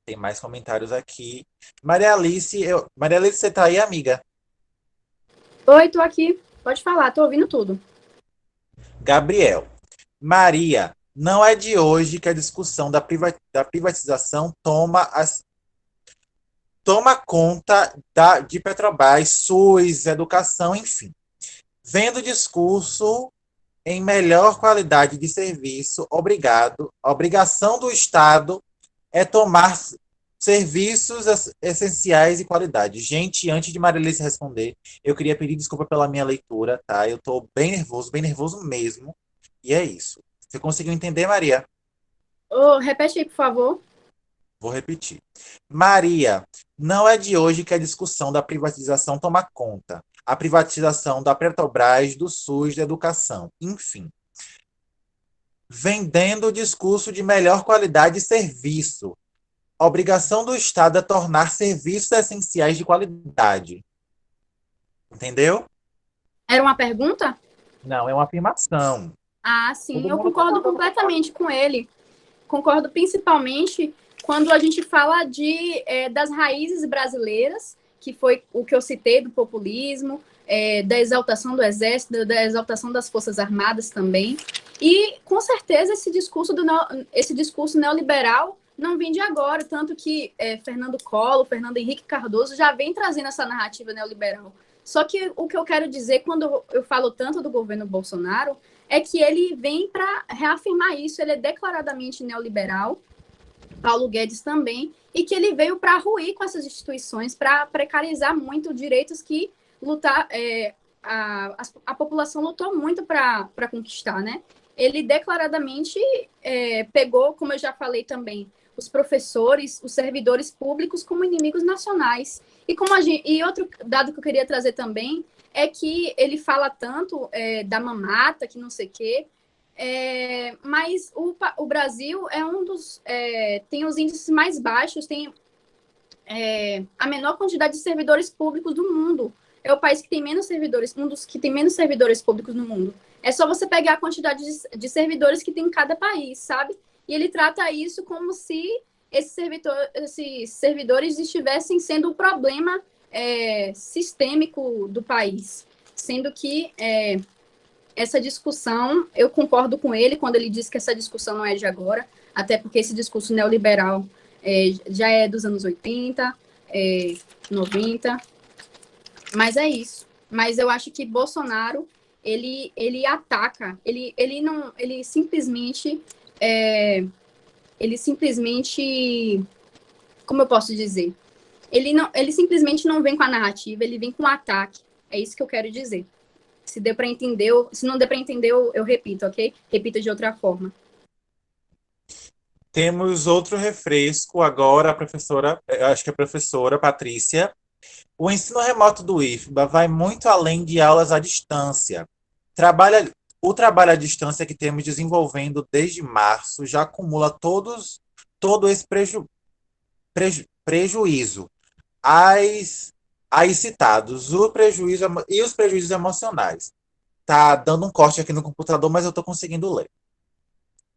Tem mais comentários aqui. Maria Alice, você está aí, amiga? Oi, tô aqui. Pode falar, tô ouvindo tudo. Gabriel. Maria, não é de hoje que a discussão da privatização toma conta de Petrobras, SUS, educação, enfim. Vendo o discurso em melhor qualidade de serviço, obrigado. A obrigação do Estado é tomar serviços essenciais e qualidade. Gente, antes de Marilice responder, eu queria pedir desculpa pela minha leitura, tá? Eu tô bem nervoso mesmo. E é isso. Você conseguiu entender, Maria? Repete aí, por favor. Vou repetir. Maria, não é de hoje que a discussão da privatização toma conta. A privatização da Petrobras, do SUS, da educação, enfim. Vendendo o discurso de melhor qualidade de serviço. A obrigação do Estado é tornar serviços essenciais de qualidade. Entendeu? Era uma pergunta? Não, é uma afirmação. Ah, sim, Todo eu mundo concordo completamente com ele. Concordo principalmente quando a gente fala das raízes brasileiras, que foi o que eu citei do populismo, da exaltação do exército, da exaltação das forças armadas também. E, com certeza, esse discurso neoliberal não vem de agora, tanto que Fernando Collor, Fernando Henrique Cardoso já vem trazendo essa narrativa neoliberal. Só que o que eu quero dizer quando eu falo tanto do governo Bolsonaro é que ele vem para reafirmar isso, ele é declaradamente neoliberal, Paulo Guedes também, e que ele veio para ruir com essas instituições, para precarizar muito direitos que a população lutou muito para conquistar, né? Ele declaradamente pegou, como eu já falei também, os professores, os servidores públicos como inimigos nacionais. E outro dado que eu queria trazer também é que ele fala tanto da mamata, que não sei o quê, mas o Brasil é tem os índices mais baixos, tem a menor quantidade de servidores públicos do mundo. É o país que tem menos servidores, um dos que tem menos servidores públicos no mundo. É só você pegar a quantidade de servidores que tem em cada país, sabe? E ele trata isso como se esses servidores estivessem sendo o problema sistêmico do país. Sendo que essa discussão, eu concordo com ele quando ele diz que essa discussão não é de agora, até porque esse discurso neoliberal já é dos anos 80, 90, mas é isso. Mas eu acho que Bolsonaro, ele ataca, ele simplesmente, como eu posso dizer? Ele simplesmente não vem com a narrativa, ele vem com o ataque. É isso que eu quero dizer. Se deu para entender, se não deu para entender, eu repito, ok? Repito de outra forma. Temos outro refresco agora, a professora, acho que a professora Patrícia. O ensino remoto do IFBA vai muito além de aulas à distância. O trabalho à distância que temos desenvolvendo desde março já acumula todo esse prejuízo. Aí citados, o prejuízo e os prejuízos emocionais. Tá dando um corte aqui no computador, mas eu estou conseguindo ler.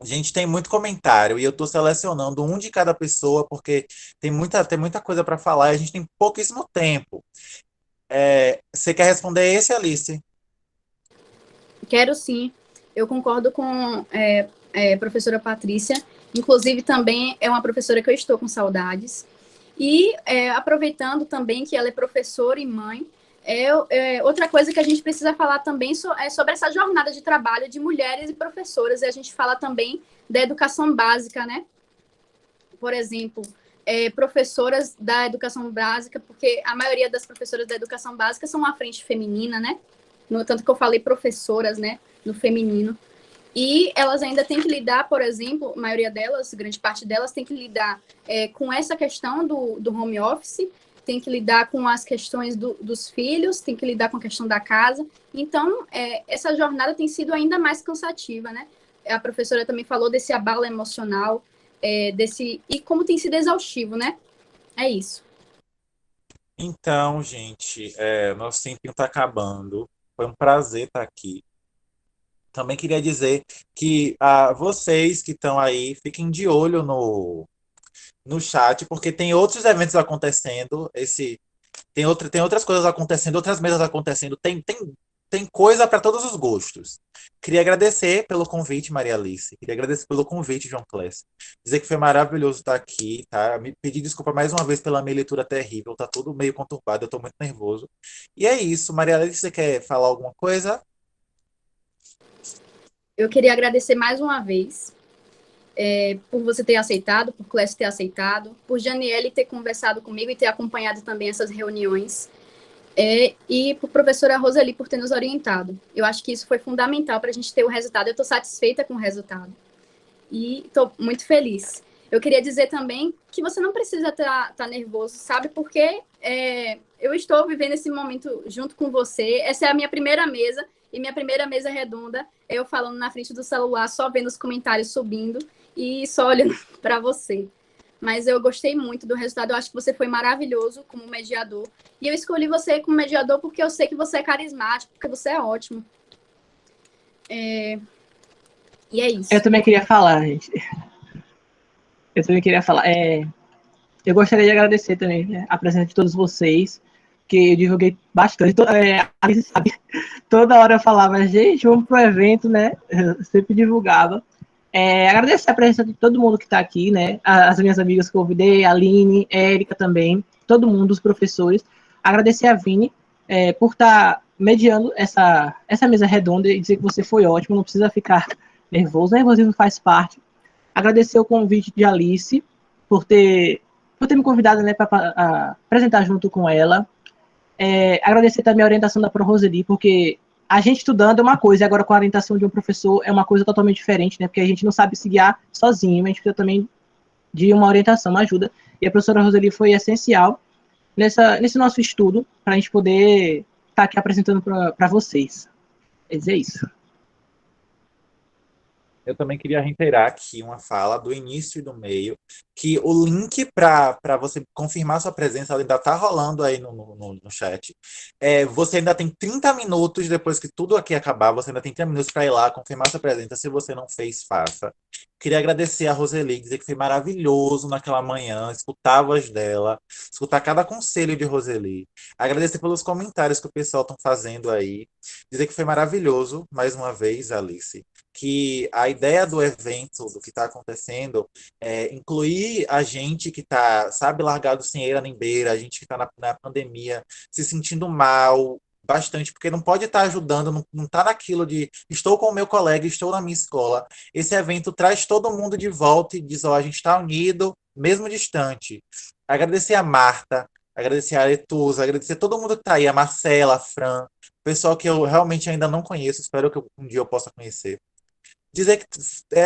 A gente tem muito comentário e eu estou selecionando um de cada pessoa porque tem muita coisa para falar e a gente tem pouquíssimo tempo. Você quer responder esse, Alice? Quero sim. Eu concordo com a professora Patrícia. Inclusive, também é uma professora que eu estou com saudades. E aproveitando também que ela é professora e mãe, outra coisa que a gente precisa falar também é sobre essa jornada de trabalho de mulheres e professoras. E a gente fala também da educação básica, né? Por exemplo, professoras da educação básica, porque a maioria das professoras da educação básica são à frente feminina, né? No tanto que eu falei professoras, né? No feminino. E elas ainda têm que lidar, por exemplo, a maioria delas, grande parte delas, tem que lidar com essa questão do home office, tem que lidar com as questões dos filhos, tem que lidar com a questão da casa. Então, essa jornada tem sido ainda mais cansativa, né? A professora também falou desse abalo emocional, e como tem sido exaustivo, né? É isso. Então, gente, nosso tempinho está acabando. Foi um prazer estar aqui. Também queria dizer que vocês que estão aí, fiquem de olho no chat, porque tem outros eventos acontecendo. Tem outras coisas acontecendo, outras mesas acontecendo. Tem tem coisa para todos os gostos. Queria agradecer pelo convite, Maria Alice. Queria agradecer pelo convite, João Clécio. Dizer que foi maravilhoso estar aqui, tá? Me pedir desculpa mais uma vez pela minha leitura terrível. Tá tudo meio conturbado, eu tô muito nervoso. E é isso. Maria Alice, você quer falar alguma coisa? Eu queria agradecer mais uma vez por você ter aceitado, por Clécio ter aceitado, por Janiele ter conversado comigo e ter acompanhado também essas reuniões, e por professora Roseli por ter nos orientado. Eu acho que isso foi fundamental para a gente ter o resultado. Eu estou satisfeita com o resultado e estou muito feliz. Eu queria dizer também que você não precisa estar nervoso, sabe? Porque eu estou vivendo esse momento junto com você. Essa é a minha primeira mesa, e minha primeira mesa redonda, eu falando na frente do celular, só vendo os comentários subindo e só olhando para você. Mas eu gostei muito do resultado, eu acho que você foi maravilhoso como mediador. E eu escolhi você como mediador porque eu sei que você é carismático, porque você é ótimo. E é isso. Eu também queria falar, gente. Eu também queria falar. Eu gostaria de agradecer também, né, a presença de todos vocês, que eu divulguei bastante. A Alice sabe, toda hora eu falava, gente, vamos pro evento, né? Eu sempre divulgava. Agradecer a presença de todo mundo que está aqui, né? As minhas amigas que eu convidei, a Aline, Érica também, todo mundo, os professores. Agradecer a Vini por estar mediando essa mesa redonda e dizer que você foi ótimo, não precisa ficar nervoso, nervosismo faz parte. Agradecer o convite de Alice por ter me convidado, né, para apresentar junto com ela. Agradecer também a orientação da Pro Roseli, porque a gente estudando é uma coisa, e agora com a orientação de um professor é uma coisa totalmente diferente, né? Porque a gente não sabe se guiar sozinho, a gente precisa também de uma orientação, uma ajuda. E a professora Roseli foi essencial nesse nosso estudo, para a gente poder estar aqui apresentando para vocês. Quer dizer isso. Eu também queria reiterar aqui uma fala do início e do meio, que o link para você confirmar sua presença ainda está rolando aí no chat. Você ainda tem 30 minutos, depois que tudo aqui acabar, você ainda tem 30 minutos para ir lá confirmar sua presença. Se você não fez, faça. Queria agradecer a Roseli, dizer que foi maravilhoso naquela manhã, escutar a voz dela, escutar cada conselho de Roseli. Agradecer pelos comentários que o pessoal estão fazendo aí. Dizer que foi maravilhoso, mais uma vez, Alice, que a ideia do evento, do que está acontecendo, é incluir a gente que está, sabe, largado sem eira nem beira, a gente que está na pandemia, se sentindo mal, bastante, porque não pode estar ajudando, não está naquilo de estou com o meu colega, estou na minha escola. Esse evento traz todo mundo de volta e diz, ó, a gente está unido, mesmo distante. Agradecer a Marta, agradecer a Letusa, agradecer a todo mundo que está aí, a Marcela, a Fran, pessoal que eu realmente ainda não conheço, espero que um dia eu possa conhecer. Dizer que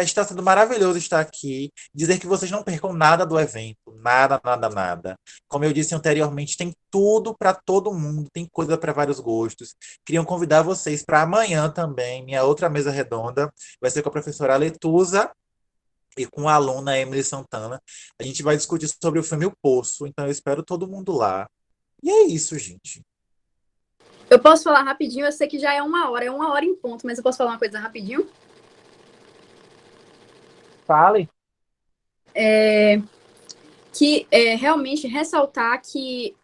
está sendo maravilhoso estar aqui. Dizer que vocês não percam nada do evento. Nada, nada, nada. Como eu disse anteriormente, tem tudo para todo mundo. Tem coisa para vários gostos. Queriam convidar vocês para amanhã também. Minha outra mesa redonda vai ser com a professora Letusa e com a aluna Emily Santana. A gente vai discutir sobre o filme O Poço. Então eu espero todo mundo lá. E é isso, gente. Eu posso falar rapidinho? Eu sei que já é 1 hora em ponto, mas eu posso falar uma coisa rapidinho? Fale. Realmente ressaltar que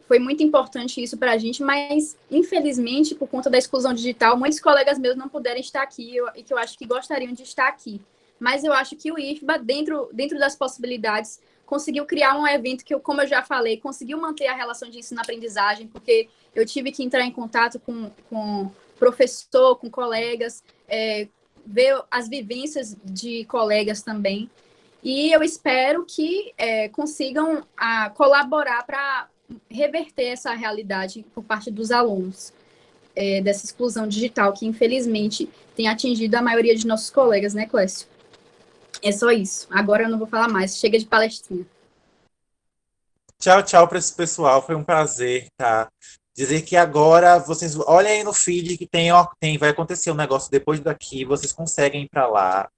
foi muito importante isso para a gente, mas infelizmente, por conta da exclusão digital, muitos colegas meus não puderam estar aqui e que eu acho que gostariam de estar aqui. Mas eu acho que o IFBA, dentro das possibilidades, conseguiu criar um evento que, como eu já falei, conseguiu manter a relação de ensino-aprendizagem, porque eu tive que entrar em contato com professor, com colegas, ver as vivências de colegas também. E eu espero que consigam colaborar para reverter essa realidade por parte dos alunos, dessa exclusão digital, que infelizmente tem atingido a maioria de nossos colegas, né, Clécio? É só isso. Agora eu não vou falar mais. Chega de palestrinha. Tchau, tchau para esse pessoal. Foi um prazer, tá? Dizer que agora vocês olhem aí no feed que vai acontecer um negócio depois daqui, vocês conseguem ir para lá.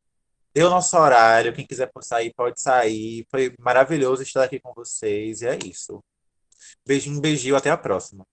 Deu o nosso horário, quem quiser sair pode sair. Foi maravilhoso estar aqui com vocês e é isso. Beijinho, beijinho, até a próxima.